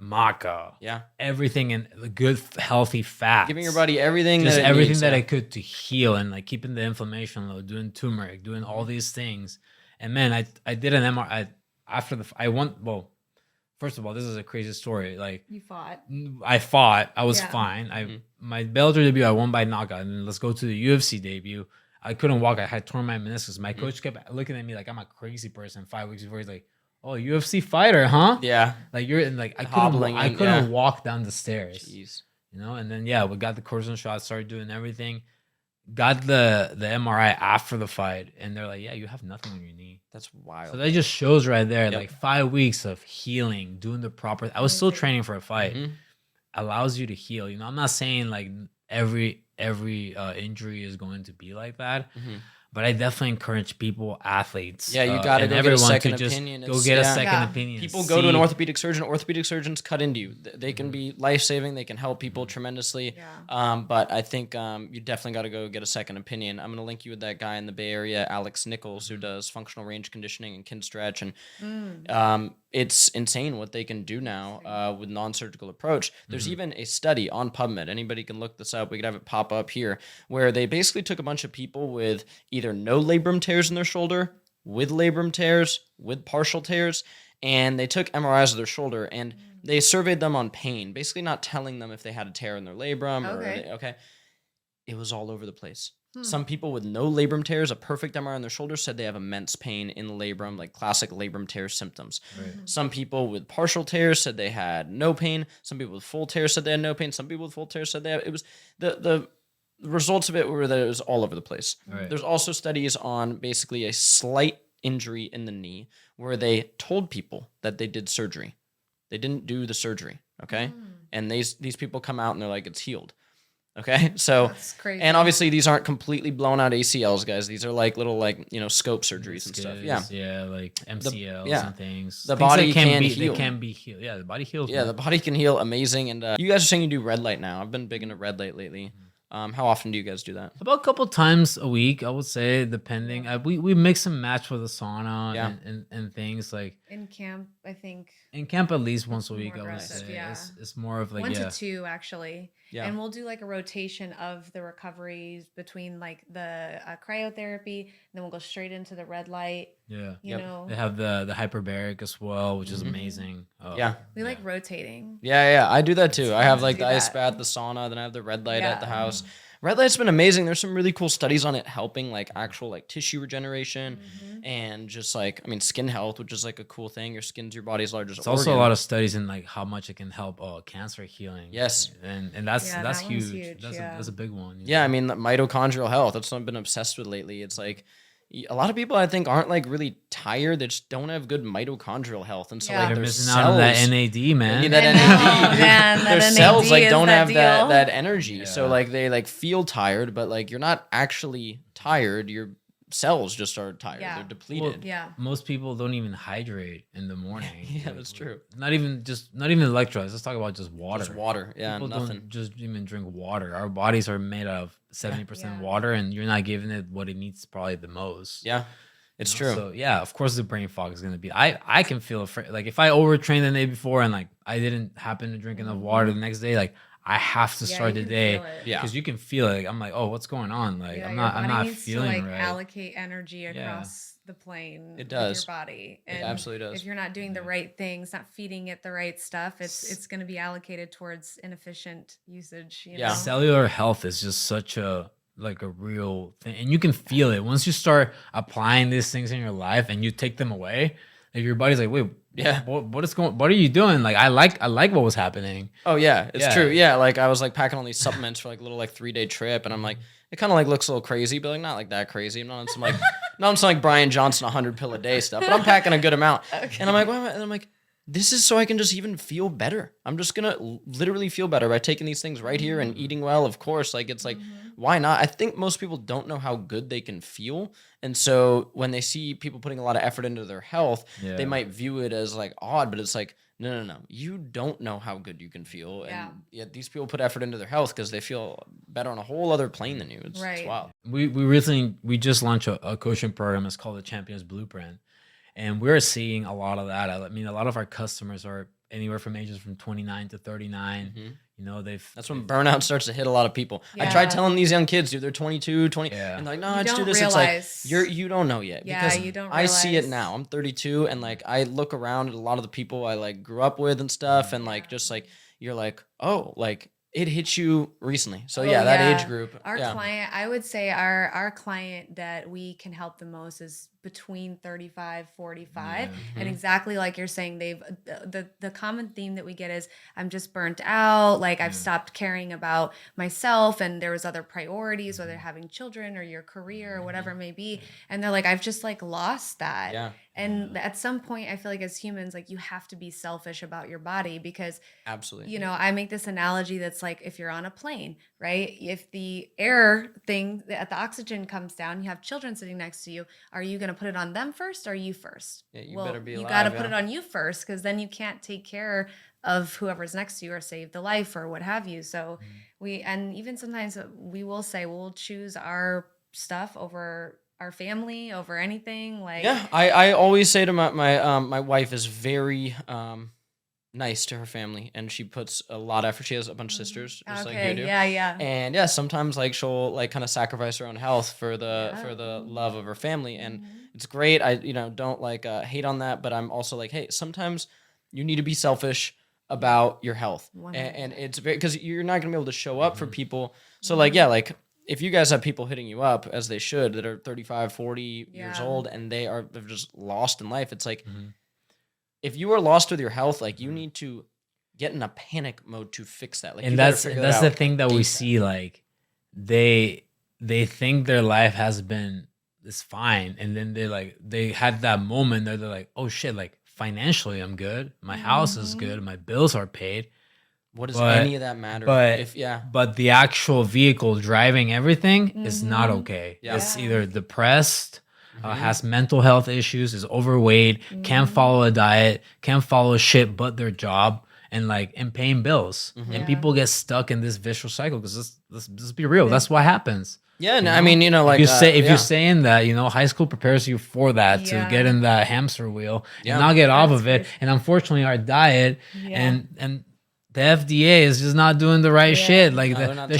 maca, everything in the good healthy fats, giving your body everything just that it everything needs, that I could to heal, and like keeping the inflammation low, doing turmeric, doing all these things. And man, I did an MRI after first of all, this is a crazy story. Like You fought. I fought. I was fine. My Bellator debut, I won by knockout. And then let's go to the UFC debut. I couldn't walk. I had torn my meniscus. My coach kept looking at me like I'm a crazy person. 5 weeks before, he's like, "Oh, UFC fighter, huh?" Yeah. Like you're in like I Hobbling couldn't walk down the stairs. Jeez. You know. And then we got the cortisone shot. Started doing everything. Got the MRI after the fight, and they're like, "Yeah, you have nothing on your knee." That's wild. So that just shows right there, like 5 weeks of healing, doing the proper. I was still training for a fight. Allows you to heal. You know, I'm not saying like every injury is going to be like that, but I definitely encourage people, athletes, Yeah, you got to and go get a everyone second to just opinion. go It's- get a yeah. second Yeah. opinion. People go to an See- orthopedic surgeon. Orthopedic surgeons cut into you. They can be life-saving. They can help people tremendously. But I think you definitely got to go get a second opinion. I'm going to link you with that guy in the Bay Area, Alex Nichols, who does functional range conditioning and kin stretch. And it's insane what they can do now with non-surgical approach. There's even a study on PubMed. Anybody can look this up. We could have it pop up here, where they basically took a bunch of people with either no labrum tears in their shoulder, with labrum tears, with partial tears, and they took MRIs of their shoulder and they surveyed them on pain, basically not telling them if they had a tear in their labrum or it was all over the place. Some people with no labrum tears, a perfect MRI on their shoulder, said they have immense pain in the labrum, like classic labrum tear symptoms. Some people with partial tears said they had no pain. Some people with full tears said they had no pain. Some people with full tears said they had, it was the results of it were that it was all over the place. There's also studies on basically a slight injury in the knee where they told people that they did surgery. They didn't do the surgery, okay? and these people come out and they're like, it's healed. Okay, so That's crazy. and obviously these aren't completely blown out ACLs, guys. These are like little scope surgeries and stuff. Yeah, like MCLs and things. The Things body that can can be heal. They can be healed. Yeah, the body heals. Yeah, man. the body can heal amazing. And you guys are saying you do red light now. I've been big into red light lately. How often do you guys do that? About a couple times a week, I would say, depending. We mix and match with the sauna and things like in camp, I think in camp at least once a week. more I would aggressive, say yeah. it's more of like 1 to 2 actually. Yeah. And we'll do like a rotation of the recoveries between like the cryotherapy, and then we'll go straight into the red light. Yeah, You know, they have the hyperbaric as well, which is amazing. Yeah. we like rotating. Yeah, I do that too. I have like do the ice that. bath, the sauna, then I have the red light Yeah. at the house. Red light's been amazing. There's some really cool studies on it helping like actual like tissue regeneration and just like, I mean, skin health, which is like a cool thing. Your skin's your body's largest It's organ. also a lot of studies in like how much it can help cancer healing. Yes. and that's Yeah, that's that one's huge. huge, That's yeah. that's a big one. Yeah, I mean, the mitochondrial health. That's what I've been obsessed with lately. It's like a lot of people I think aren't like really tired. They just don't have good mitochondrial health, and so Yeah. like They're their missing cells, out on that NAD, man. They need that I NAD. know, man, that Their cells NAD like is don't that have deal. that energy, so Yeah. like they like feel tired, but like you're not actually tired. Your cells just are tired. Yeah. They're depleted. Well, Yeah. Most people don't even hydrate in the morning. Yeah, that's true. Not even electrolytes. Let's talk about just water. Just water. Yeah, People nothing. don't just even drink water. Our bodies are made of 70% Yeah. water, and you're not giving it what it needs probably the most. Yeah, it's You know? true. So yeah, of course the brain fog is gonna be. I can feel afraid. Like if I overtrained the day before and like I didn't happen to drink enough water the next day, like I have to Yeah, start you the can day feel it. Yeah. because you can feel it. Like, I'm like, oh, what's going on? Like Yeah, I'm your not body needs feeling to like right. allocate energy across the plane. It with does. your body. It absolutely does. If you're not doing the right things, not feeding it the right stuff, it's going to be allocated towards inefficient usage. You Yeah. know? Cellular health is just such a real thing, and you can feel it once you start applying these things in your life and you take them away. Like your body's like, wait, Yeah. what are you doing? Like I like what was happening. Oh yeah, it's Yeah. true. Yeah, like I was like packing all these supplements for like a little like 3-day trip, and I'm like, it kind of like looks a little crazy, but like not like that crazy. I'm not on some like not on some like Brian Johnson 100 pill a day stuff, but I'm packing a good amount. And I'm like, what am I? And I'm like, this is so I can just even feel better. I'm just gonna literally feel better by taking these things right here and eating well. Of course, like it's like, why not? I think most people don't know how good they can feel, and so when they see people putting a lot of effort into their health, Yeah. they might view it as like odd, but it's like, no. You don't know how good you can feel, Yeah. and yet these people put effort into their health because they feel better on a whole other plane than you. It's Right. wild. We just launched a coaching program. It's called the Champions Blueprint, and we're seeing a lot of that. I mean, a lot of our customers are anywhere from ages from 29 to 39. Mhm. You know, That's when burnout starts to hit a lot of people. I Yeah. tried telling these young kids, dude, they're 22, 20, Yeah. and they're like, no, You I just do don't this. realize- It's like, you don't know yet. Yeah, because you don't I see it realize. now. I'm 32, and like I look around at a lot of the people I like grew up with and stuff, and like just like you're like, oh, like it hit you recently. So Oh, yeah, that yeah. age group. Our yeah. client, I would say our client that we can help the most is between 35, 45. Yeah. And exactly like you're saying, they've the common theme that we get is I'm just burnt out, like I've stopped caring about myself, and there was other priorities, whether having children or your career or whatever it may be. And they're like, I've just like lost that. Yeah, And at some point, I feel like as humans, like you have to be selfish about your body because absolutely. you know, I make this analogy that's like if you're on a plane, right? If the air thing, the oxygen comes down, you have children sitting next to you, are you going to put it on them first or you first? Yeah, you better be You alive, got to put yeah. it on you first because then you can't take care of whoever's next to you or save the life or what have you. So and even sometimes we will say we'll choose our stuff over our family, over anything. Like, Yeah, I always say to my wife is very nice to her family, and she puts a lot of effort. She has a bunch of sisters, just like you do. yeah. And yeah, sometimes like she'll like kind of sacrifice her own health for the Yeah. love of her family, and Mhm. it's great. I don't like hate on that, but I'm also like, hey, sometimes you need to be selfish about your health, and it's very because you're not gonna be able to show up for people. So like yeah, like if you guys have people hitting you up as they should that are 35, 40 years Yeah. old and they're just lost in life, it's like Mhm. if you are lost with your health, like you need to get in a panic mode to fix that. Like, you And better that's figure it the out thing that we ASAP. see. Like they think their life has been is fine, and then they had that moment that they're like, oh shit, like financially I'm good, my house is good, my bills are paid, what does any of that matter? But the actual vehicle driving everything is not okay. Yeah. It's either depressed, has mental health issues, is overweight, can't follow a diet, can't follow shit but their job, and paying bills. And people get stuck in this vicious cycle because let's be real, that's what happens. Yeah, and I mean, like if you're saying that, high school prepares you for that to get in that hamster wheel and not get off of it. And unfortunately, our diet and the FDA is just not doing the right shit. Like the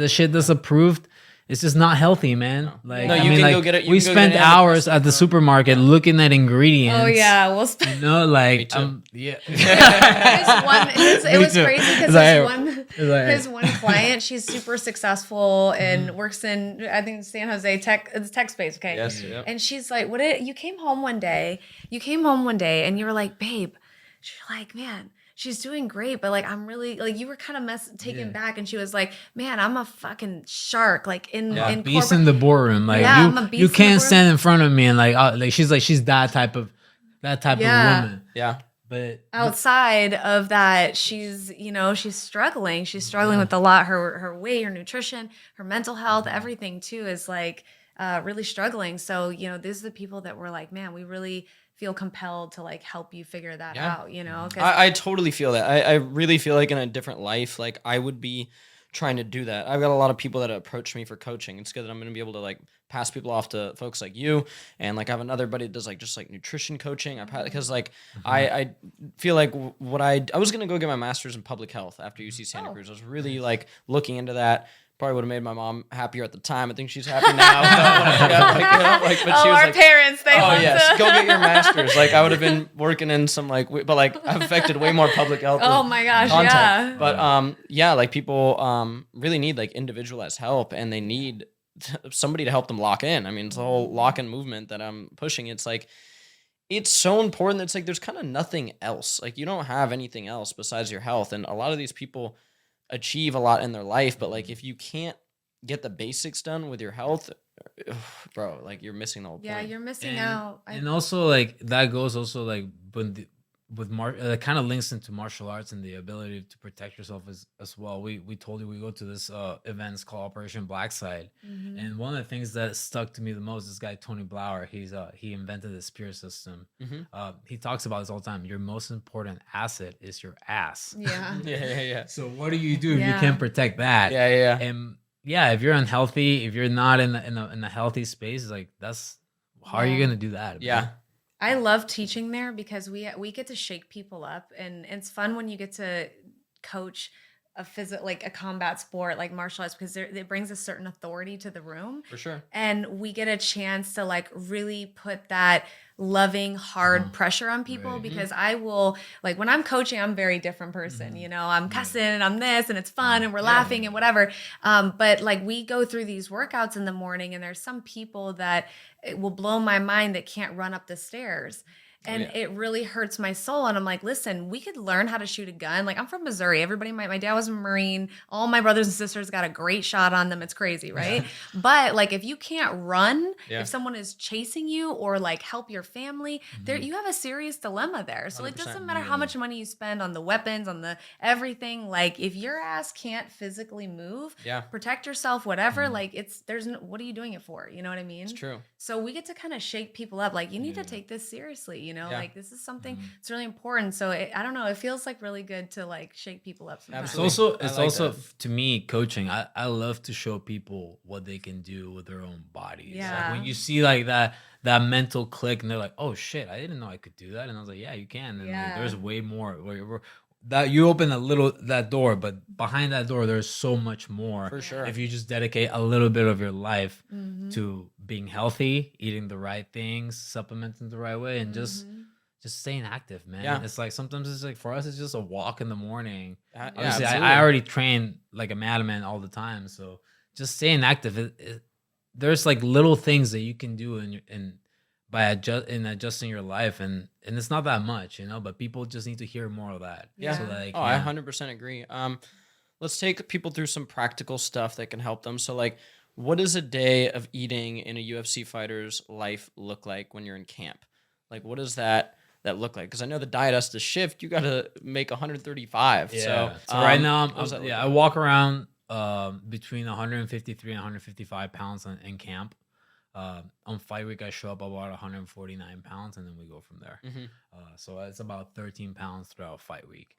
shit that's approved. It's just not healthy, man. Like, we spend hours at the supermarket looking at ingredients. Oh yeah, we'll spend. Like, it was crazy because his one client, she's super successful and works in, I think, San Jose tech space. Okay. Yes. Yep. And she's like, you came home one day and you were like, babe, she's like, man, she's doing great, but like, I'm really like, you were kind of taken back. And she was like, man, I'm a fucking shark. Like in beast in the boardroom. Like you can't stand in front of me and she's that type of woman. Yeah. But outside of that, she's struggling. She's struggling with a lot. Her weight, her nutrition, her mental health, everything too is like really struggling. So, these are the people that were like, man, we really feel compelled to like help you figure that out, 'cause I totally feel that. I really feel like in a different life, like I would be trying to do that. I've got a lot of people that approach me for coaching. It's good that I'm going to be able to like pass people off to folks like you. And like I have another buddy that does like just like nutrition coaching. Because like I feel like I was going to go get my master's in public health after UC Santa Cruz. I was really like looking into that. Probably would have made my mom happier at the time. I think she's happy now. But she was our like, parents, they oh yes, go get your master's. Like I would have been working in some but like I've affected way more public health. Oh my gosh, content. yeah. But like people really need like individualized help, and they need somebody to help them lock in. I mean, it's the whole lock-in movement that I'm pushing. It's like it's so important. It's like there's kind of nothing else. Like you don't have anything else besides your health, and a lot of these people achieve a lot in their life, but like if you can't get the basics done with your health, bro, like you're missing the whole point. Yeah, you're missing out. And also like that goes also like it kind of links into martial arts and the ability to protect yourself as well. We told you we go to this events called Operation Blackside, and one of the things that stuck to me the most, this guy Tony Blauer, he invented the spear system. He talks about this all the time. Your most important asset is your ass. Yeah. yeah. So what do you do if you can't protect that? Yeah. And if you're unhealthy, if you're not in a healthy space, like how are you gonna do that? Yeah. Man? I love teaching there because we get to shake people up, and it's fun when you get to coach a combat sport like martial arts, because it brings a certain authority to the room. For sure. And we get a chance to like really put that loving, hard pressure on people, because I will, like when I'm coaching, I'm a very different person, I'm cussing and I'm this and it's fun and we're laughing and whatever. But like we go through these workouts in the morning, and there's some people that it will blow my mind that can't run up the stairs. And it really hurts my soul. And I'm like, listen, we could learn how to shoot a gun. Like I'm from Missouri. Everybody, my dad was a Marine. All my brothers and sisters got a great shot on them. It's crazy, right? But like if you can't run, if someone is chasing you or like help your family, there you have a serious dilemma there. So it doesn't matter how much money you spend on the weapons, on the everything. Like if your ass can't physically move, protect yourself, whatever. Like what are you doing it for? You know what I mean? It's true. So we get to kind of shake people up. Like you need to take this seriously. Like this is something it's really important. So I don't know, it feels like really good to like shake people up sometimes. It's also to me, coaching, I love to show people what they can do with their own bodies. Like when you see like that mental click and they're like, oh shit, I didn't know I could do that. And I was like, yeah, you can. And like, there's way more that you open that door, but behind that door there's so much more. For sure. If you just dedicate a little bit of your life to being healthy, eating the right things, supplementing the right way, and just staying active, man. Yeah. It's like sometimes it's like for us it's just a walk in the morning. Obviously, I already train like a madman all the time, so just staying active. There's like little things that you can do by adjusting your life, and it's not that much, but people just need to hear more of that. Yeah. So like, I 100% agree. Let's take people through some practical stuff that can help them. So like, what does a day of eating in a UFC fighter's life look like when you're in camp? Like, what does that that look like? Because I know the diet has to shift. You got to make 135. Yeah. So right now, I like? walk around between 153 and 155 pounds in camp. On fight week, I show up about 149 pounds, and then we go from there. So it's about 13 pounds throughout fight week.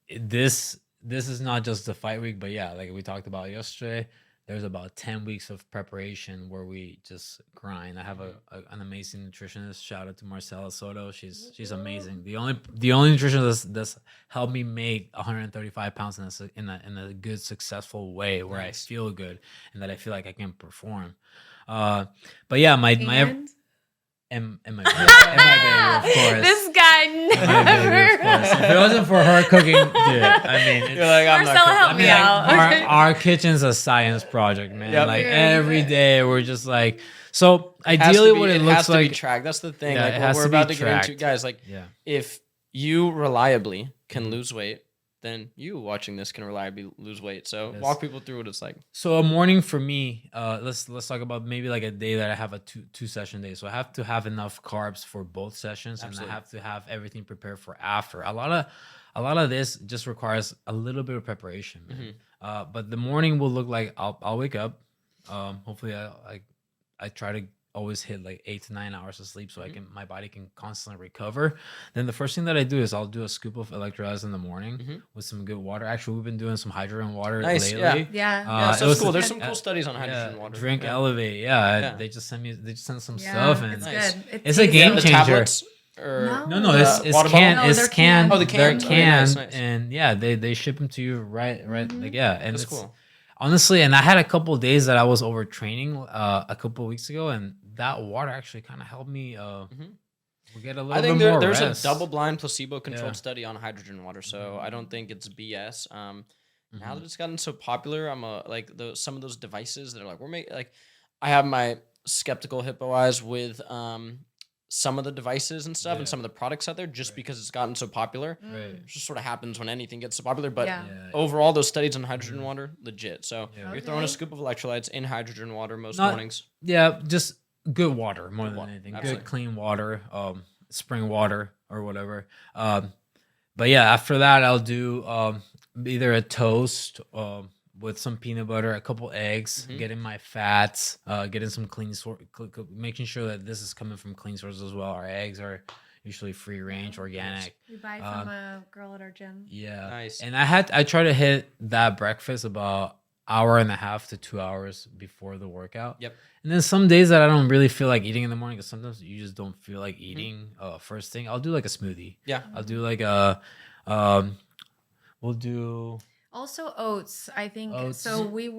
This is not just the fight week, but yeah, like we talked about yesterday, there's about 10 weeks of preparation where we just grind. I have an amazing nutritionist. Shout out to Marcela Soto. She's amazing. The only nutritionist that's helped me make 135 pounds in a good, successful way where I feel good and that I feel like I can perform. But yeah, my and my baby, of course. This guy never. Of course. If it wasn't for her cooking, dude, I mean, You're like, I'm Marcella, not help me out. Our kitchen's a science project, man. Yep. Like Very every good. day, we're just like. So ideally, what it looks has to like. be tracked. That's the thing. Yeah, like it what has we're to be about to get into, tracked. guys. Like, Yeah. if you reliably can lose weight, then you watching this can reliably lose weight. So Yes. walk people through what it's like. So a morning for me, let's talk about maybe like a day that I have a two session day. So I have to have enough carbs for both sessions, Absolutely. and I have to have everything prepared for after. A lot of this just requires a little bit of preparation, man. But the morning will look like I'll wake up. Hopefully I try to always hit like 8 to 9 hours of sleep so my body can constantly recover. Then the first thing that I do is I'll do a scoop of electrolytes in the morning with some good water. Actually, we've been doing some hydrogen water lately. Yeah. Yeah. So it it's was- cool. There's some cool studies on hydrogen water. Drink Yeah. Elevate. Yeah, Yeah. they just sent some Yeah, stuff, and it's Nice. good. It's a tasty. game The changer. tablets? Or No. No, it's water canned. bottle? No, It's they're canned. canned. Oh, the They're canned? Okay, canned, nice. and yeah, they ship them to you right like yeah, and That's it's cool. honestly. And I had a couple of days that I was overtraining a couple of weeks ago, and that water actually kind of helped me get a little I think bit more there's rest. a double-blind placebo-controlled Yeah. study on hydrogen water, so I don't think it's BS. Now that it's gotten so popular, I'm some of those devices that are like we're making like I have my skeptical hippo eyes with some of the devices and stuff and some of the products out there just because it's gotten so popular. Right. It just sort of happens when anything gets so popular. But Yeah. overall, those studies on hydrogen water, legit. So Yeah. you're throwing a Okay. scoop of electrolytes in hydrogen water most Not- mornings. Yeah, just good water more than water, anything. absolutely. Good clean water, spring water or whatever. But yeah, after that I'll do either a toast with some peanut butter, a couple eggs, getting my fats, getting some clean making sure that this is coming from clean sources as well. Our eggs are usually free range, organic. We buy from a girl at our gym. Yeah. Nice. And I try to hit that breakfast about hour and a half to 2 hours before the workout. Yep. And then some days that I don't really feel like eating in the morning, because sometimes you just don't feel like eating first thing. I'll do like a smoothie. Yeah. I'll do like we'll do Also oats, I think. Oats. So we've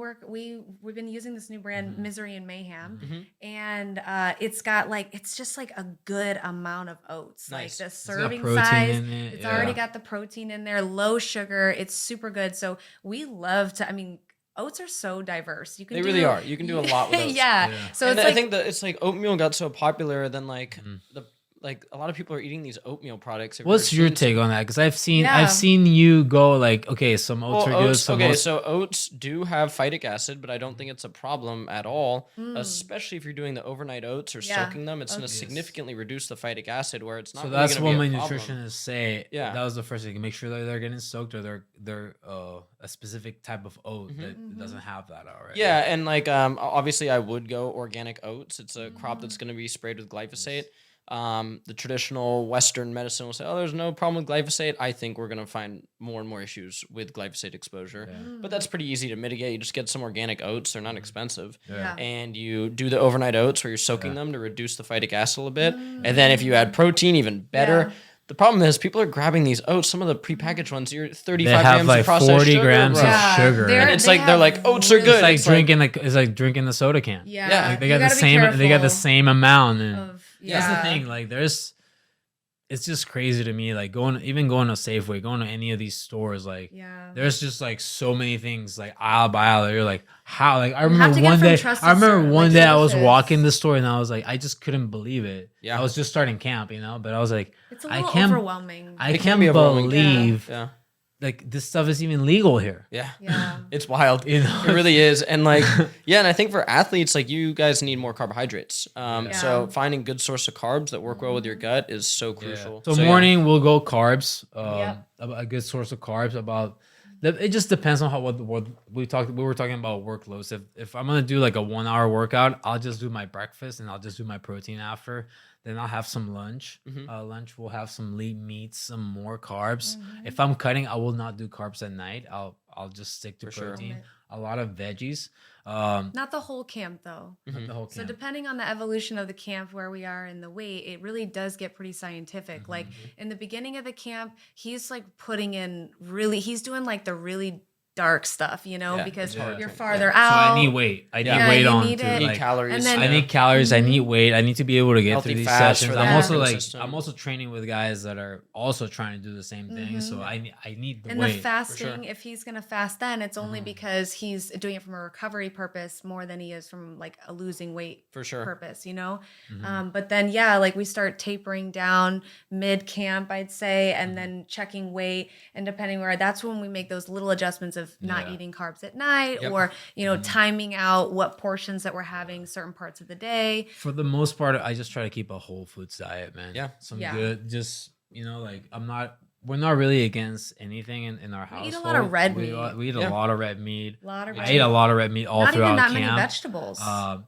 been using this new brand, Misery and Mayhem, and it's got it's just like a good amount of oats. Nice. Like the got serving protein size, in it, it's yeah. already got the protein in there, low sugar. It's super good. So we love to. I mean, oats are so diverse. You can They do, really are. You can do a lot with oats. yeah. Yeah. So And it's I like think that it's like oatmeal got so popular, then a lot of people are eating these oatmeal products. Have you What's ever your seen take on that? Because I've Yeah. seen you go like, okay, some oats are good. Some oats, so oats do have phytic acid, but I don't think it's a problem at all, especially if you're doing the overnight oats or Yeah. soaking them. It's going to Yes. significantly reduce the phytic acid where it's not so really that's gonna what be my a problem. nutritionists say. Yeah. That was the first thing. Make sure that they're getting soaked or they're a specific type of oat that doesn't have that already. Yeah, and obviously I would go organic oats. It's a crop that's going to be sprayed with glyphosate. The traditional Western medicine will say, "Oh, there's no problem with glyphosate." I think we're going to find more and more issues with glyphosate exposure, but that's pretty easy to mitigate. You just get some organic oats; they're not expensive, Yeah. and you do the overnight oats where you're soaking them to reduce the phytic acid a little bit, and then if you add protein, even better. Yeah. The problem is people are grabbing these oats. Some of the prepackaged ones, you're 35 They have grams like of processed 40 sugar, grams bro. of sugar. And it's they they're like have oats are really- good. It's like It's drinking the soda can. Yeah. Yeah. Like they You got the gotta be same. They got the careful same amount. And of- that's the yeah. thing. Like it's just crazy to me. Like going to Safeway, going to any of these stores. Like Yeah. there's just like so many things like aisle by aisle. That you're like, how? Like I have remember to get one from day. trusted I remember sources, one like day I was sources. walking the store and I was like, I just couldn't believe it. Yeah. I was just starting camp, but I was like, It's a I little can't. overwhelming. I It can can't be overwhelming. believe Yeah. like this stuff is even legal here. Yeah. Yeah. It's wild. You know? It really is. And like, yeah, and I think for athletes, like you guys need more carbohydrates. So finding good source of carbs that work well with your gut is so crucial. So morning we'll go carbs. Yep. A good source of carbs. It just depends on what we were talking about workloads. If I'm gonna do like a 1 hour workout, I'll just do my breakfast and I'll just do my protein after. Then I'll have some lunch. Lunch we'll have some lean meats, some more carbs. If I'm cutting, I will not do carbs at night. I'll just stick to protein. A lot of veggies. Not the whole camp though. Not the whole So camp. depending on the evolution of the camp, where we are in the weight, it really does get pretty scientific. Like in the beginning of the camp, he's like he's doing like the really dark stuff, you know, because you're farther out. So I need weight. I need weight on need too. it. You Like, need calories. and then- I need calories. I need weight. I need to be able to get Healthy through these fats sessions. for I'm the also endocrine like system. I'm also training with guys that are also trying to do the same thing. So I need the And weight. the fasting, if he's going to fast then, it's only because he's doing it from a recovery purpose more than he is from like a losing weight For sure. purpose, you know? But then, like we start tapering down mid-camp, I'd say, and then checking weight. And depending where, that's when we make those little adjustments of not eating carbs at night or, you know, timing out what portions that we're having certain parts of the day. For the most part, I just try to keep a whole foods diet, man. Yeah. Some good, just, you know, like we're not really against anything in our house. eat a lot of red meat. We eat a lot of red meat. I ate a lot of red meat all not throughout even that camp. many vegetables.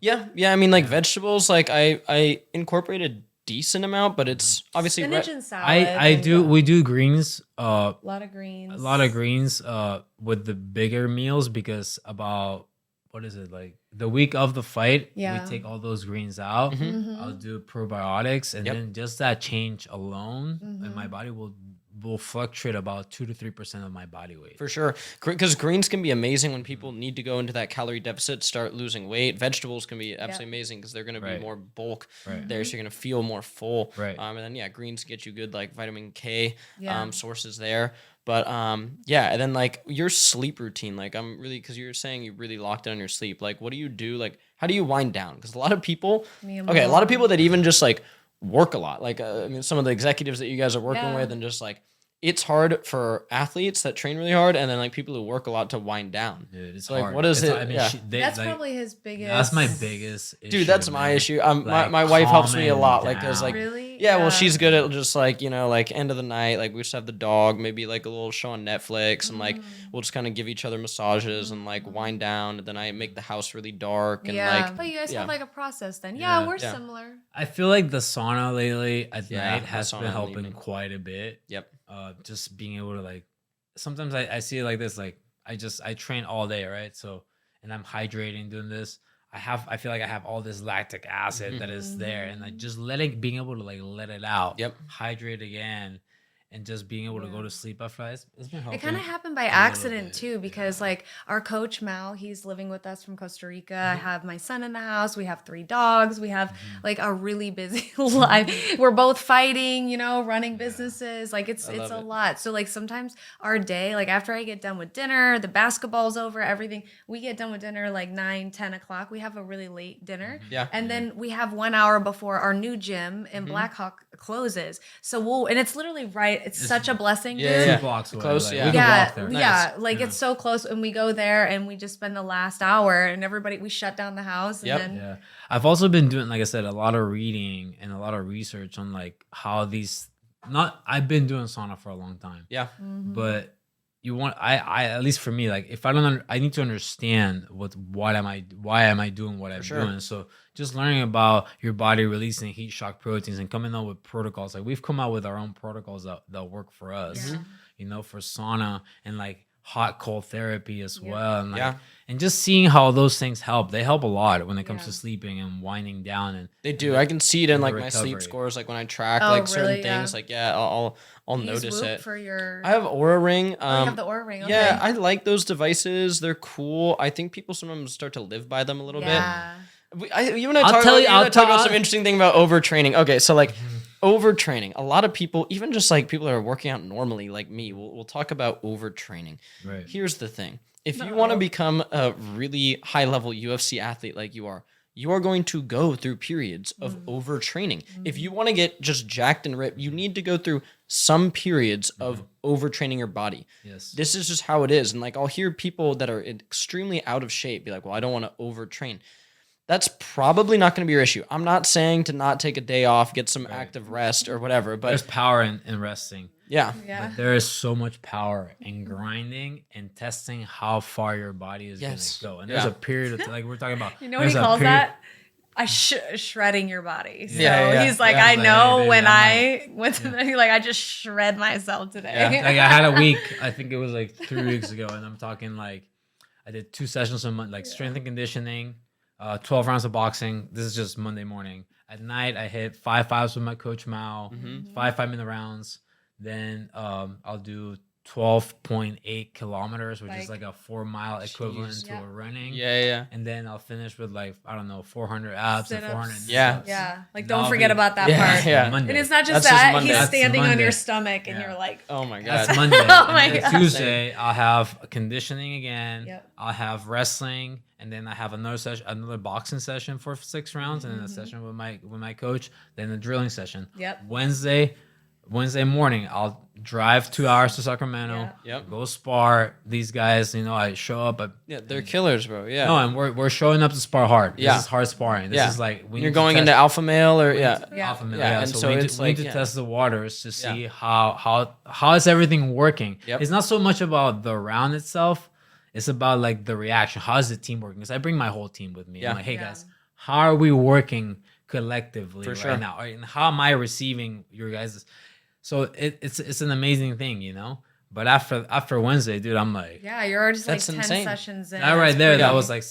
Yeah. I mean, like vegetables, like I incorporated decent amount, but it's obviously Spinach and salad. We do greens. A lot of greens. A lot of greens with the bigger meals because about what is it, like the week of the fight, we take all those greens out. I'll do probiotics and then just that change alone and my body will fluctuate about 2 to 3% of my body weight. For sure. Because greens can be amazing when people need to go into that calorie deficit, start losing weight. Vegetables can be absolutely amazing because they're going to be more bulk there. So you're going to feel more full. And then, greens get you good like vitamin K sources there. But and then like your sleep routine, like I'm really, because you're saying you really locked down your sleep. Like, what do you do? Like, how do you wind down? Because a lot of people, a lot of people that even just like work a lot. Like, I mean, some of the executives that you guys are working with and just like, it's hard for athletes that train really hard, and then like people who work a lot to wind down. Dude, it's like, hard. what is it? I mean, that's like, probably his biggest. That's my biggest issue. Dude, that's my issue. Like, my wife helps me a lot. Like, down. cause like, Really? well, she's good at just like, you know, like end of the night, like we just have the dog, maybe like a little show on Netflix, and like we'll just kind of give each other massages and like wind down. And then I make the house really dark and like. But you guys have like a process then. Yeah, we're similar. I feel like the sauna lately at night has sauna been in the helping evening. quite a bit. Yep. Just being able to like, sometimes I see it like this, like I train all day, right? So, and I'm hydrating doing this. I feel like I have all this lactic acid that is there, and like just being able to like let it out. Yep. Hydrate again, and just being able to go to sleep after it's been helping. It kind of happened by accident too, because like our coach Mal, he's living with us from Costa Rica. I have my son in the house. We have 3 dogs. We have like a really busy life. We're both fighting, you know, running businesses. Like it's a lot. So like sometimes our day, like after I get done with dinner, the basketball's over, everything, we get done with dinner like 9, 10 o'clock. We have a really late dinner. And then we have 1 hour before our new gym in Blackhawk closes. So and it's literally right. It's such a blessing, dude. 2 blocks away. Close, like, yeah. we can walk there. Like it's so close, and we go there and we just spend the last hour, and we shut down the house. And then I've also been doing, like I said, a lot of reading and a lot of research on like how I've been doing sauna for a long time. But I at least for me, like if I need to understand why am I doing what I'm doing. So just learning about your body releasing heat shock proteins and coming up with protocols. Like we've come out with our own protocols that work for us, you know, for sauna and like hot cold therapy as well. And like, and just seeing how those things help. They help a lot when it comes to sleeping and winding down. And they do. I can see it in like my sleep scores, like when I track like certain things. Like I'll notice it. For your... I have Aura Ring. you have the Aura Ring. Okay. Yeah, I like those devices. They're cool. I think people sometimes start to live by them a little bit. You and I talk about some interesting thing about overtraining. Okay, so like overtraining. A lot of people, even just like people that are working out normally, like me, we'll talk about overtraining. Right. Here's the thing: if you want to become a really high level UFC athlete like you are, you are going to go through periods of overtraining. If you want to get just jacked and ripped, you need to go through some periods of overtraining your body. Yes. This is just how it is. And like, I'll hear people that are extremely out of shape be like, well, I don't want to overtrain. That's probably not going to be your issue. I'm not saying to not take a day off, get some active rest or whatever, but there's power in resting. Yeah. But there is so much power in grinding and testing how far your body is going to go. And there's a period of, like we're talking about. You know what he calls that? Shredding your body. So Yeah. he's like, I know when I went to I just shred myself today. Like I had a week, I think it was like 3 weeks ago, and I'm talking like I did 2 sessions a month, like strength and conditioning, 12 rounds of boxing. This is just Monday morning. At night, I hit 5 5s with my coach Mao, 5 5-minute rounds. Then I'll do 12.8 kilometers, which is like a 4-mile equivalent to a running. Yeah. And then I'll finish with like, I don't know, 400 abs and 400 Yeah. Yeah. Like, don't forget about that part. Yeah. Monday. And it's not just That's that. just He's Monday. standing on your Monday. stomach and you're like, Oh my God. That's Monday. Oh my And then God. Tuesday, I'll have conditioning again. Yep. I'll have wrestling, and then I have another session, another boxing session for 6 rounds, and then a session with my coach. Then a drilling session. Yep. Wednesday morning, I'll drive 2 hours to Sacramento. Yep. Go spar these guys. I show up. Yeah, they're killers, bro. Yeah. No, and we're showing up to spar hard. Yeah. This is hard sparring. This is like you're going into alpha male or alpha male. Yeah, Yeah, and so, so we it's need to like, test the waters to see how is everything working. Yep. It's not so much about the round itself. It's about like the reaction. How is the team working? Because I bring my whole team with me. Yeah. I'm like, hey guys, how are we working collectively For right sure. now? And how am I receiving your guys'? So it's an amazing thing, But after Wednesday, dude, I'm like, yeah, you're already just like That's 10 insane. sessions in. that right It's there, pretty- that was like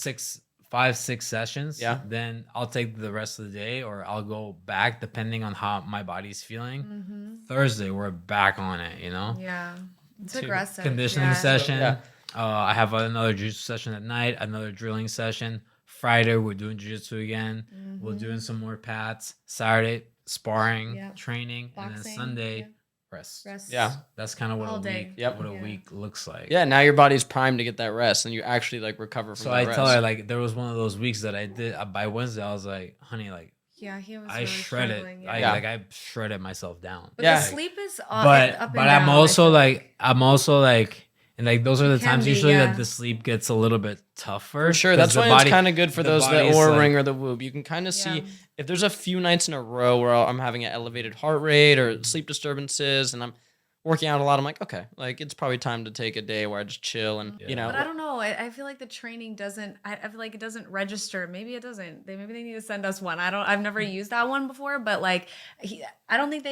5-6 sessions. Yeah. Then I'll take the rest of the day, or I'll go back depending on how my body's feeling. Thursday, we're back on it, Yeah. It's aggressive. Conditioning yeah. session. Yeah. I have another jiu-jitsu session at night, another drilling session. Friday, we're doing jiu-jitsu again. We're doing some more pats. Saturday, sparring, Yeah. training, and then Boxing, Sunday, rest. Yeah. That's kind of what All a day. week, Yep. what a Yeah. week looks like. Yeah, now your body's primed to get that rest, and you actually like recover from So that I rest. tell her, like, there was one of those weeks that I did by Wednesday. I was like, honey, like, Yeah, he was I really shredded. struggling, I yeah. like I shredded myself down. But Yeah. the sleep is up, But up and but down. I'm also like, and like those are the It can times be, usually yeah. that the sleep gets a little bit tougher. For sure. 'cause That's the why body- it's kind of good for the those that body's or like- ring or the whoop. You can kind of see Yeah. if there's a few nights in a row where I'm having an elevated heart rate or sleep disturbances, and I'm working out a lot. I'm like, okay, like it's probably time to take a day where I just chill and But I don't know. I feel like the training doesn't. I feel like it doesn't register. Maybe it doesn't. Maybe they need to send us one. I've never used that one before. But like, I don't think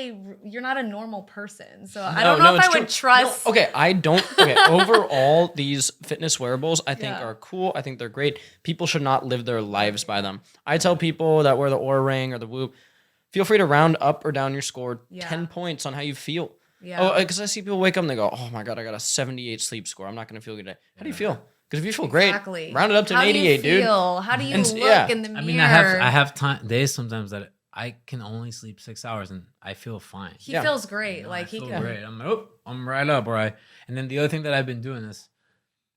you're not a normal person. So I don't know if it's I would true. trust. No, okay, I don't. Okay, overall, these fitness wearables I think Yeah. are cool. I think they're great. People should not live their lives by them. I tell people that wear the Oura Ring or the Whoop, feel free to round up or down your score 10 points on how you feel. Yeah. Oh, because I see people wake up and they go, "Oh my god, I got a 78 sleep score. I'm not gonna feel good today." How do you feel? Because if you feel great, round it up to an 88, dude. How do you And- look yeah. in the mirror? I mean, I have days sometimes that I can only sleep 6 hours and I feel fine. He Yeah. feels great. You know, Like I he feel can. great. I'm like, oh, I'm right up, right? And then the other thing that I've been doing is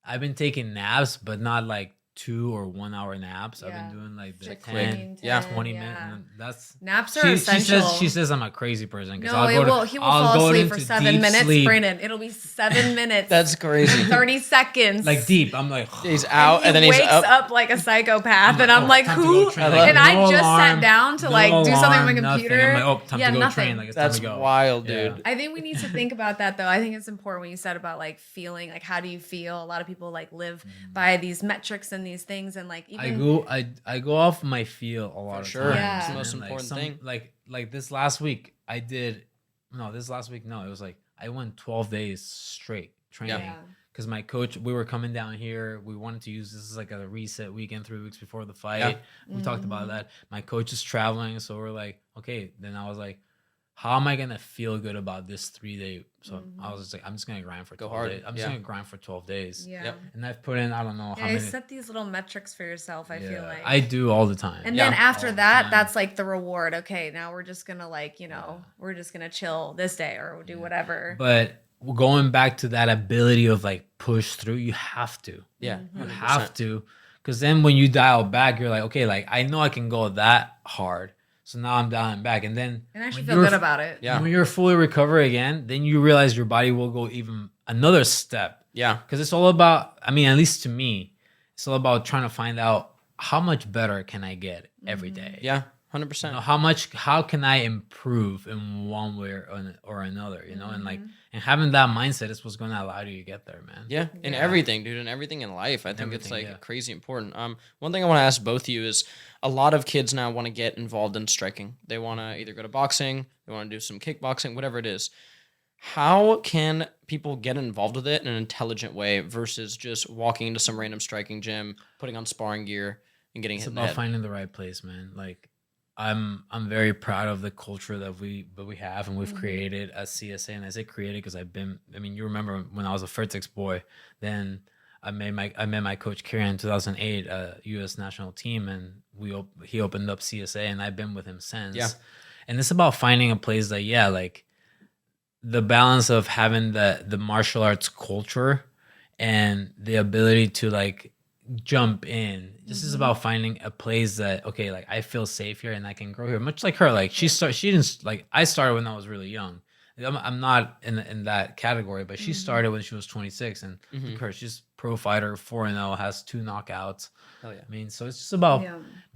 I've been taking naps, but not like 2 or 1 hour naps. I've Yeah. been doing like the Like 10, quick. Yeah. 20 yeah. minutes. And that's Naps are essential. She says I'm a crazy person. No, he will fall asleep for 7 minutes. Brandon, it'll be 7 minutes. That's crazy. 30 seconds. like deep. I'm like, He's out and then he's wakes up. up like a psychopath, and I'm like, time to who? go train. Like, And I no just sat alarm, down to no like do something on my alarm, nothing. computer. I'm like, oh, time yeah, to go nothing. train. Like it's That's time to go. wild, Yeah. dude. I think we need to think about that though. I think it's important when you said about like feeling, like how do you feel? A lot of people like live by these metrics and these things, and like even I go off my feel a lot of sure. times. Yeah. It's the And most then, important some- thing. Like this last week, it was like I went 12 days straight training. Yeah. Because my coach, we were coming down here. We wanted to use this as like a reset weekend 3 weeks before the fight. Yeah. We talked about that. My coach is traveling. So we're like, okay. Then I was like, how am I going to feel good about this 3 day? So I was just like, I'm just going to grind for 12 hard. days. I'm just going to grind for 12 days. yeah. Yep. And I've put in, I don't know how Yeah, many. set these little metrics for yourself. I feel like I do all the time. And Yeah. then after All the that, time. that's like the reward. Okay, now we're just gonna like, we're just gonna chill this day or do whatever. But going back to that ability of like push through, you have to. Yeah. Mm-hmm. You 100%. have to, Because then when you dial back, you're like, okay, like I know I can go that hard. So now I'm dialing back. And then and actually feel good about it. Yeah. when you're fully recovered again, then you realize your body will go even another step. Yeah. Because it's all about, I mean, at least to me, it's all about trying to find out how much better can I get every day. Yeah. 100%. You know, how can I improve in one way or another, you know? And like, and having that mindset is what's going to allow you to get there, man. Yeah, in everything, dude, in everything in life. I think it's like crazy important. One thing I want to ask both of you is a lot of kids now want to get involved in striking. They want to either go to boxing, they want to do some kickboxing, whatever it is. How can people get involved with it in an intelligent way versus just walking into some random striking gym, putting on sparring gear, and getting hit in the head? It's about finding the right place, man. Like, I'm very proud of the culture that we have and we've created as CSA. And I say created because I mean, you remember when I was a Fairtex boy, then I met my coach Kieran in 2008, U.S. national team, and he opened up CSA, and I've been with him since. Yeah. And it's about finding a place that, like the balance of having the martial arts culture and the ability to like jump in. This is about finding a place that, okay, like I feel safe here and I can grow here. Much like her, like she didn't, like I started when I was really young. I'm not in that category, but she started when she was 26, and look at her, she's pro fighter, 4-0, has 2 knockouts. Hell yeah. I mean, so it's just about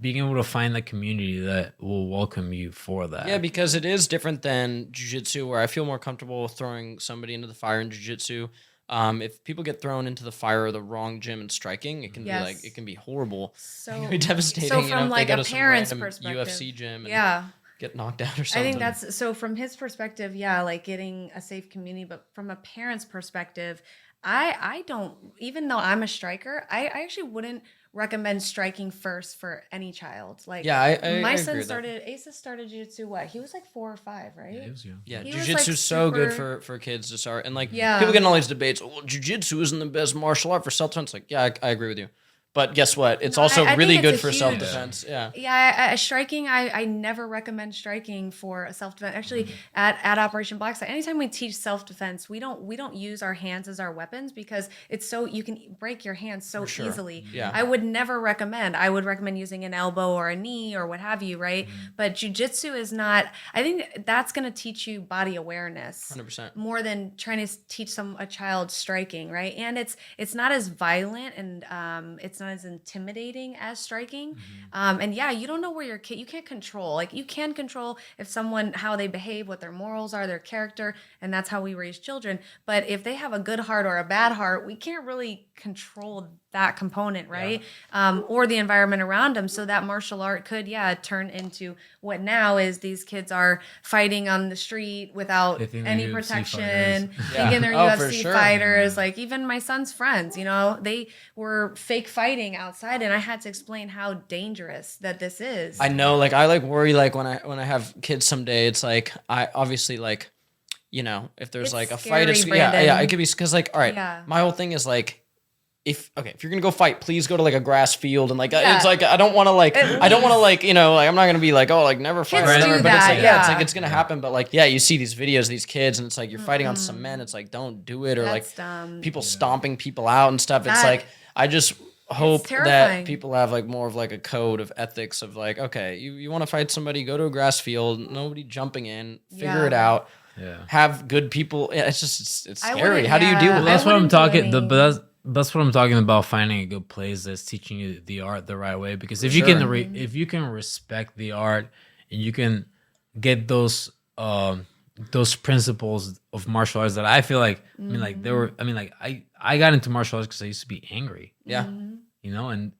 being able to find the community that will welcome you for that. Yeah, because it is different than jiu-jitsu, where I feel more comfortable throwing somebody into the fire in jiu-jitsu. If people get thrown into the fire or the wrong gym and striking, it can be like, it can be horrible. So it can be devastating. So you know, from if like they go a to some parent's random perspective, UFC gym and get knocked out or something. I think that's, so from his perspective, like getting a safe community, but from a parent's perspective, I don't, even though I'm a striker, I actually wouldn't recommend striking first for any child. Like, my son started, Asa started jiu-jitsu, he was like 4 or 5, right? Yeah, he was young. Yeah, He jiu-jitsu was, like, is so good super- for kids to start. And like Yeah. people get in all these debates, well, jiu-jitsu isn't the best martial art for self-defense. Like, yeah, I agree with you. But guess what? It's also I really think good it's a for huge- self-defense. Yeah. Yeah, striking, I never recommend striking for self-defense. Actually, at Operation Black Site, anytime we teach self-defense, we don't use our hands as our weapons because it's so, you can break your hands so easily. Yeah. I would never recommend. I would recommend using an elbow or a knee or what have you, right? But jiu-jitsu is not, I think that's going to teach you body awareness 100%. more than trying to teach a child striking, right? And it's not as violent and it's not as intimidating as striking. And yeah, you don't know where your kid, you can't control. Like, you can control if someone, how they behave, what their morals are, their character, and that's how we raise children. But if they have a good heart or a bad heart, we can't really control that component, right? Or the environment around them. So that martial art could, turn into what now is these kids are fighting on the street without any UFC protection, fighters. thinking they're Oh, for UFC sure. fighters. Like, even my son's friends, they were fake fighting outside, and I had to explain how dangerous that this is. I know, like I like worry like when I have kids someday, it's like I obviously like, if there's It's like a scary, fight, it Brandon. could be because like, all right, Yeah. my whole thing is like, if you're gonna go fight, please go to like a grass field and like it's like I don't want to like I'm not gonna be like, oh, like never fight Kids or do whatever, but it's that, like yeah. it's gonna happen. But like you see these videos of these kids and it's like you're fighting on cement. It's like, don't do it. Or That's like dumb. people stomping people out and stuff. It's That- like I just hope that terrifying. people have like more of like a code of ethics of like, okay, you want to fight somebody, go to a grass field, nobody jumping in, figure it out. Yeah. Have good people. Yeah, it's just it's I scary. wouldn't- How do you yeah. deal Well, with that's that? what I'm wouldn't do talking. any- But that's what I'm talking about. Finding a good place that's teaching you the art the right way. Because if you can if you can respect the art and you can get those principles of martial arts that I feel like I got into martial arts because I used to be angry. Yeah. And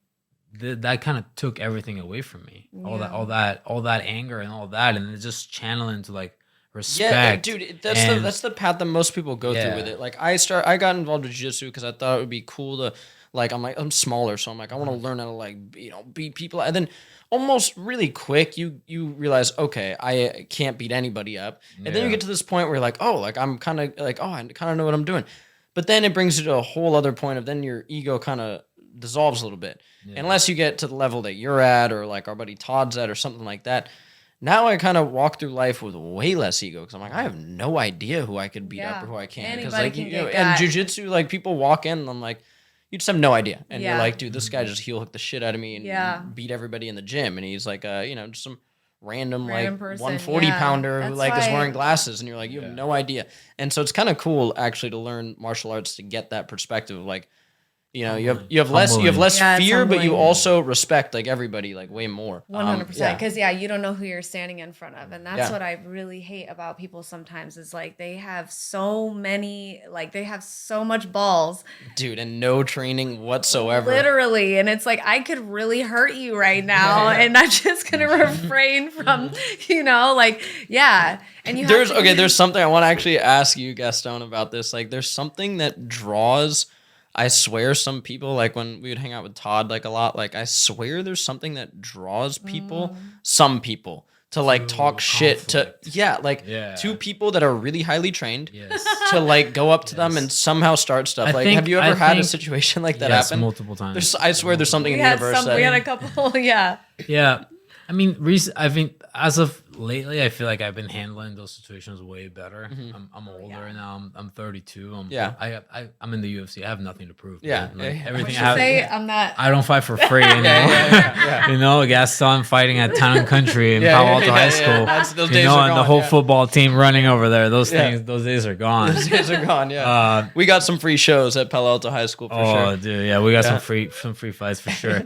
that kind of took everything away from me. All that anger and all that, and it just channeled into like respect. Yeah, dude, that's the path that most people go through with it. Like I got involved with jiu-jitsu because I thought it would be cool to like I'm smaller, so I'm like I want to learn how to like beat people, and then almost really quick you realize, okay, I can't beat anybody up, and then you get to this point where you're like, oh, like I'm kind of like, oh, I kind of know what I'm doing, but then it brings you to a whole other point of then your ego kind of dissolves a little bit, unless you get to the level that you're at or like our buddy Todd's at or something like that. Now I kind of walk through life with way less ego because I'm like, I have no idea who I could beat up or who I can't. Because Anybody like can and get got. jiu-jitsu, like people walk in and I'm like, you just have no idea. And you're like, dude, this guy just heel hooked the shit out of me and beat everybody in the gym. And he's like, you know, just some random like person, 140 pounder who like is wearing glasses, and you're like, you have no idea. And so it's kind of cool actually to learn martial arts to get that perspective of like, you know, you have less fear, but you also respect like everybody like way more. 100%. Because you don't know who you're standing in front of, and that's what I really hate about people sometimes is like they have so many, like they have so much balls, dude, and no training whatsoever. Literally, and it's like I could really hurt you right now, and I'm just gonna refrain from, you know, like And you there's something I want to actually ask you, Gastón, about this. Like, there's something that draws. I swear some people, like when we would hang out with Todd like a lot, like I swear there's something that draws people, some people, to like talk shit to, to people that are really highly trained, to like go up to them and somehow start stuff. Have you ever had a situation like that happen? Multiple times. I swear there's something in the universe. We had a couple, Yeah. I mean, I think as of lately, I feel like I've been handling those situations way better. I'm older now. I'm 32. I'm in the UFC. I have nothing to prove. Everything I don't fight for free anymore. You know, Gastón fighting at Town and Country in Palo Alto High School. Those days are gone, and the whole football team running over there. Those days are gone. Those days are gone. We got some free shows at Palo Alto High School for sure. Oh, dude, we got some free fights for sure.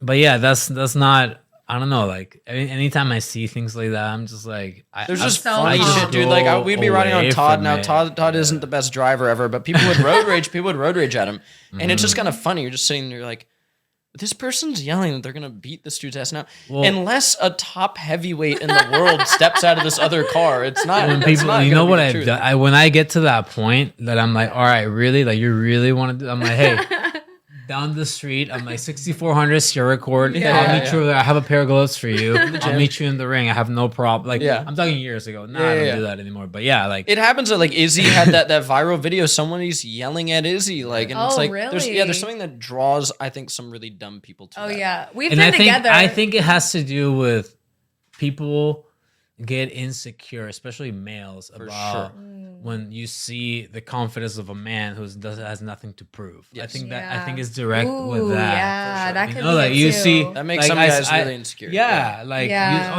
But yeah, that's not. I don't know. Like anytime I see things like that, I'm just like, there's just funny shit, dude. Like we'd be riding on Todd now. Todd isn't the best driver ever, but people would road rage. People would road rage at him, and it's just kind of funny. You're just sitting there, like, this person's yelling that they're gonna beat this dude's ass now. Unless a top heavyweight in the world steps out of this other car, it's not. When people, you know what I've done? When I get to that point that I'm like, all right, really, like you really want to do? I'm like, hey. Down the street, I'm like 6400 Sierra Cord. I'll meet you there. I have a pair of gloves for you. I'll meet you in the ring. I have no problem. Like I'm talking years ago. Now I don't do that anymore. But like it happens that like Izzy had that viral video. Somebody's yelling at Izzy, like, and it's like really? there's something that draws, I think, some really dumb people to that. We've been together. I think it has to do with people get insecure, especially males, about when you see the confidence of a man who has nothing to prove. I think it's direct with that. Yeah, that could be like it you too. see that makes some guys really insecure.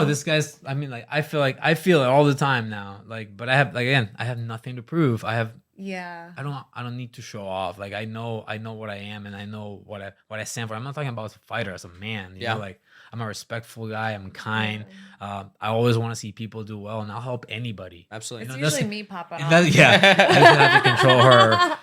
This guy's. I mean, like I feel it all the time now. Like, but I have nothing to prove. I don't need to show off. Like I know what I am, and I know what I stand for. I'm not talking about as a fighter, as a man. You know, like I'm a respectful guy. I'm kind. I always want to see people do well, and I'll help anybody. Absolutely. It's usually me popping off. I just have to control her.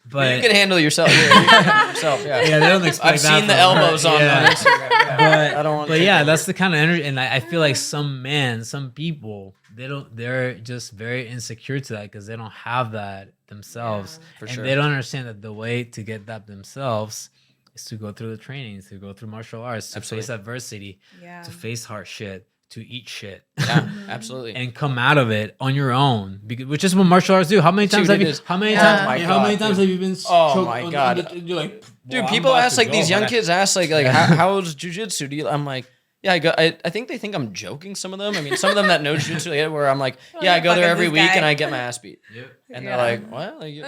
But you can handle yourself. They don't expect I've seen the elbows on Instagram. But I don't want. But that's the kind of energy, and I feel like some people, they're just very insecure to that because they don't have that themselves, they don't understand that the way to get that themselves is to go through the trainings, to go through martial arts, to face adversity, to face hard shit, to eat shit. Yeah, absolutely. And come out of it on your own, which is what martial arts do. How many times have you been choked? Oh my God. You're like, dude, people ask, like, these young kids ask, like how's jiu-jitsu? I'm like, I think they think I'm joking, some of them. I mean, some of them that know jiu-jitsu, where I'm like, I go there every week and I get my ass beat. And they're like, what? Like, you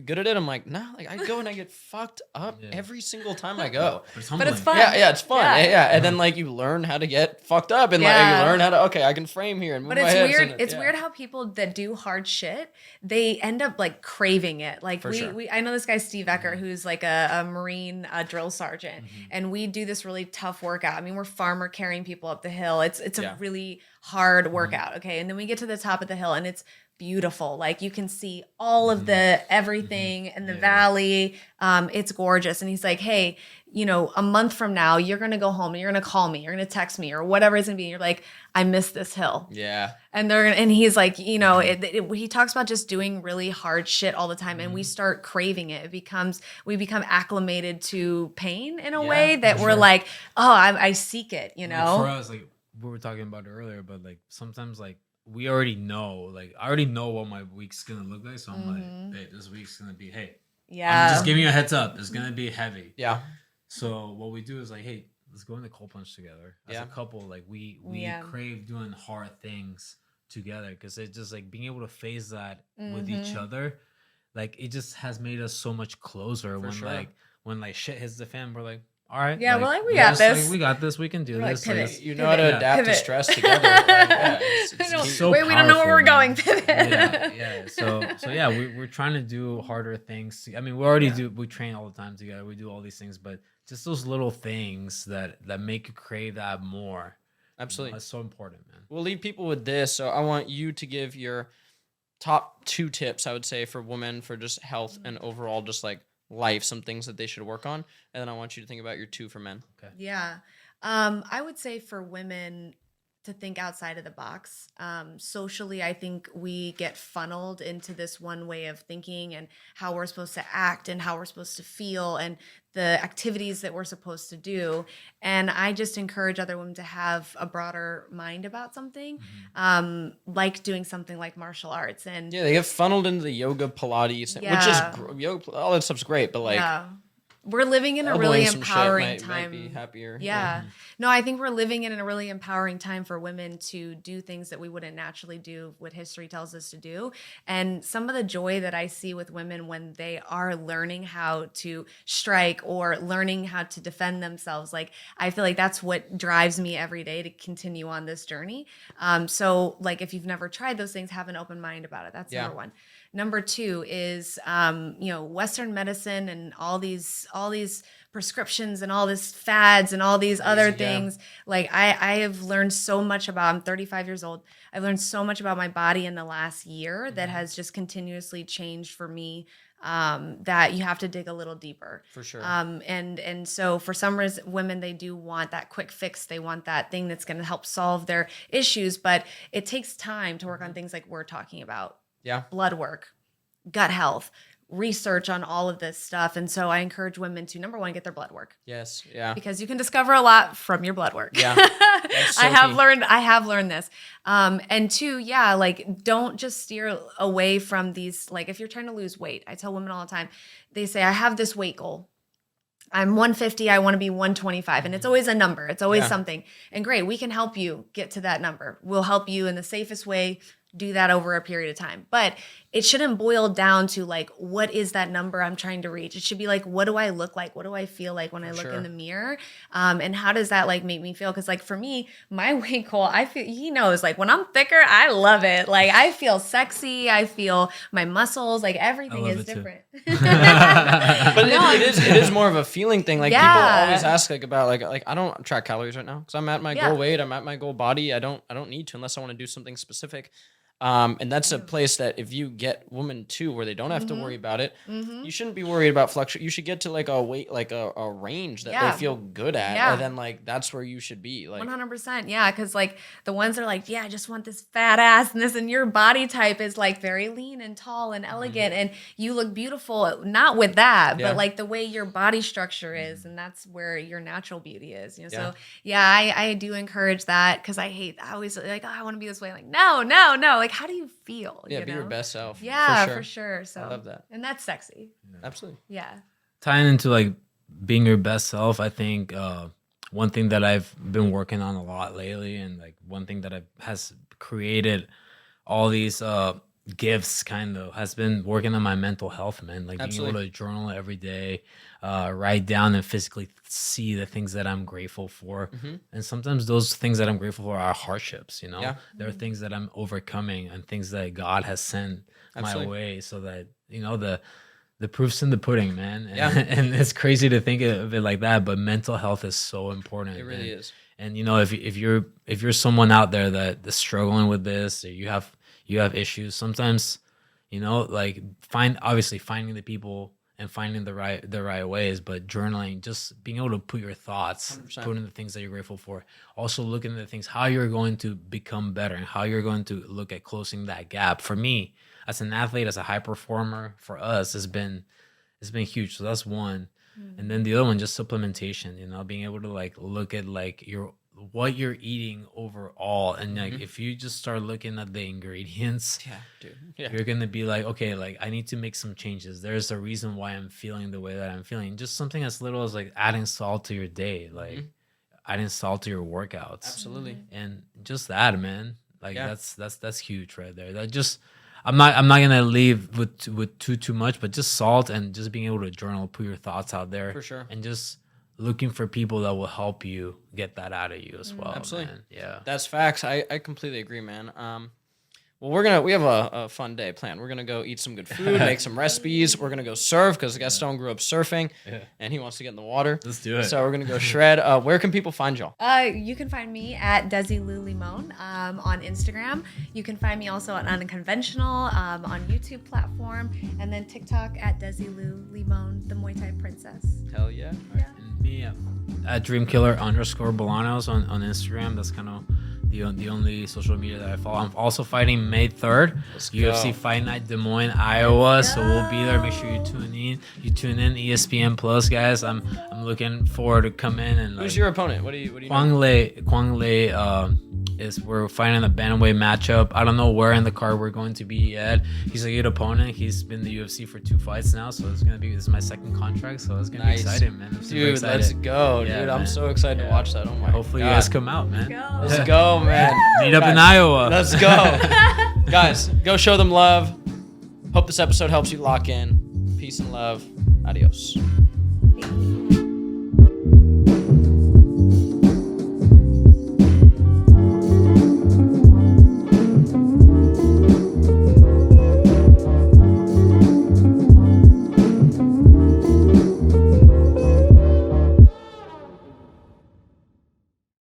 good at it? I'm like, no, like I go and I get fucked up every single time I go. But it's fun. Yeah, it's fun. Yeah. And then like you learn how to get fucked up, and like you learn how to, I can frame here and move my hips. Weird. It's weird how people that do hard shit, they end up like craving it. Like I know this guy Steve Ecker, who's like a Marine drill sergeant, and we do this really tough workout. I mean, we're farmer carrying people up the hill. It's a really hard workout. Okay, and then we get to the top of the hill, and it's beautiful. Like you can see all of the everything in the valley. It's gorgeous. And he's like, hey, a month from now, you're going to go home and you're going to call me, you're going to text me or whatever it's going to be. And you're like, I miss this hill. Yeah. And he's like, he talks about just doing really hard shit all the time. And we start craving it. We become acclimated to pain in a way that we're like, I seek it, Like for us, like we were talking about it earlier, but like sometimes like, I already know what my week's gonna look like. So I'm like, hey, this week's gonna be, I'm just giving you a heads up. It's gonna be heavy. Yeah. So what we do is like, hey, let's go into cold punch together as a couple. Like we crave doing hard things together because it's just like being able to face that with each other. like it just has made us so much closer. When sure. when like shit hits the fan, we're like, all right, Yeah, like, we're like, we got this. Like, we got this. We can do We're this. like, Like, pivot. You know how to Pivot. adapt to Pivot. stress together. Like, yeah, I know. so Wait, we don't know where we're powerful, going. Pivot. yeah. So yeah, we're trying to do harder things. I mean, we already do. We train all the time together. We do all these things, but just those little things that make you crave that more. absolutely. It's so important, man. We'll leave people with this. So I want you to give your top 2 tips, I would say, for women for just health and overall just like life, some things that they should work on. And then I want you to think about your 2 for men. Okay. Yeah. I would say for women to think outside of the box. Socially, I think we get funneled into this one way of thinking and how we're supposed to act and how we're supposed to feel and the activities that we're supposed to do. And I just encourage other women to have a broader mind about something, like doing something like martial arts. And Yeah, they get funneled into the yoga, Pilates, which Yeah. is yoga, all that stuff's great, but like yeah. We're living in a really elbowing some shit empowering might time. be happier. Yeah. No, I think we're living in a really empowering time for women to do things that we wouldn't naturally do, what history tells us to do. And some of the joy that I see with women when they are learning how to strike or learning how to defend themselves, like I feel like that's what drives me every day to continue on this journey. So like if you've never tried those things, have an open mind about it. That's Yeah. number 1. Number 2 is, Western medicine and all these prescriptions and all this fads and all these other things. Like I have learned so much about, I'm 35 years old. I've learned so much about my body in the last year that has just continuously changed for me. That you have to dig a little deeper. For sure. And so for some reason, women, they do want that quick fix. They want that thing that's going to help solve their issues, but it takes time to work on things like we're talking about. Yeah. Blood work, gut health, research on all of this stuff. And so I encourage women to, number 1, get their blood work. Yes. Yeah. Because you can discover a lot from your blood work. Yeah. That's so I have key. learned this. And 2, yeah, like don't just steer away from these, like if you're trying to lose weight, I tell women all the time, they say, I have this weight goal. I'm 150, I want to be 125. And it's always a number. It's always something. And great, we can help you get to that number. We'll help you in the safest way do that over a period of time. But it shouldn't boil down to like, what is that number I'm trying to reach? It should be like, what do I look like? What do I feel like when I look in the mirror? And how does that like make me feel? Because like for me, my weight goal, I feel, he knows, like when I'm thicker, I love it. Like I feel sexy. I feel my muscles, like everything is different. But it is more of a feeling thing. Like people always ask like about like I don't track calories right now because I'm at my goal weight. I'm at my goal body. I don't need to unless I want to do something specific. And that's a place that if you get women too, where they don't have to worry about it, you shouldn't be worried about fluctuation. You should get to like a weight, like a range that they feel good at. And then like, that's where you should be. Like 100%. Yeah. Cause like the ones that are like, yeah, I just want this fat ass and this, and your body type is like very lean and tall and elegant and you look beautiful, not with that, but like the way your body structure is. And that's where your natural beauty is, you know? So yeah, I do encourage that. Cause I always like, oh, I want to be this way. Like, no. Like, how do you feel? Yeah, you be know? your best self. Yeah, for sure. So I love that. And that's sexy. Absolutely. Yeah. Tying into like being your best self, I think one thing that I've been working on a lot lately, and like one thing that has created all these gifts kind of has been working on my mental health, man. Like being able to journal every day, write down and physically see the things that I'm grateful for. And sometimes those things that I'm grateful for are hardships, you know? There are things that I'm overcoming and things that God has sent my way so that, you know, the proof's in the pudding, man. And it's crazy to think of it like that, but mental health is so important. It really is. And you know, if you're someone out there that's struggling with this, or you have issues, sometimes, you know, like finding the people and finding the right ways, but journaling, just being able to put your thoughts, 100%. put in the things that you're grateful for. Also looking at the things, how you're going to become better and how you're going to look at closing that gap. For me, as an athlete, as a high performer, for us, it's been huge. So that's one. And then the other one, just supplementation, you know, being able to like look at like what you're eating overall. And like, if you just start looking at the ingredients, you're going to be like, okay, like I need to make some changes. There's a reason why I'm feeling the way that I'm feeling. Just something as little as like adding salt to your day, like adding salt to your workouts. Absolutely. And just that, man, like that's huge right there. That just, I'm not gonna leave with too much, but just salt and just being able to journal, put your thoughts out there For sure. and just looking for people that will help you get that out of you as well. Absolutely. Man. Yeah. That's facts. I completely agree, man. Well, we have a fun day planned. We're gonna go eat some good food, make some recipes. We're gonna go surf because Gastón grew up surfing, and he wants to get in the water. Let's do it. So we're gonna go shred. Where can people find y'all? You can find me at Desi Limon on Instagram. You can find me also on Unconventional on YouTube platform, and then TikTok at Desi Limon, the Muay Thai princess. Hell yeah. And me at Dreamkiller_Bolaños on Instagram. That's kind of the only social media that I follow. I'm also fighting May 3rd, UFC Fight Night Des Moines, Iowa. So we'll be there. Make sure you tune in. ESPN Plus, guys. I'm looking forward to come in and. Who's your opponent? What do you? Kwang Lei we're fighting a bantamweight matchup. I don't know where in the card we're going to be yet. He's a good opponent. He's been in the UFC for 2 fights now, so this is my second contract, so it's gonna be exciting, man. Dude, let's go, yeah, dude. Man. I'm so excited to watch that. Oh my Hopefully God. you guys come out, man. Let's go, man. Meet up in Iowa. Let's go. Guys, go show them love. Hope this episode helps you lock in. Peace and love. Adios.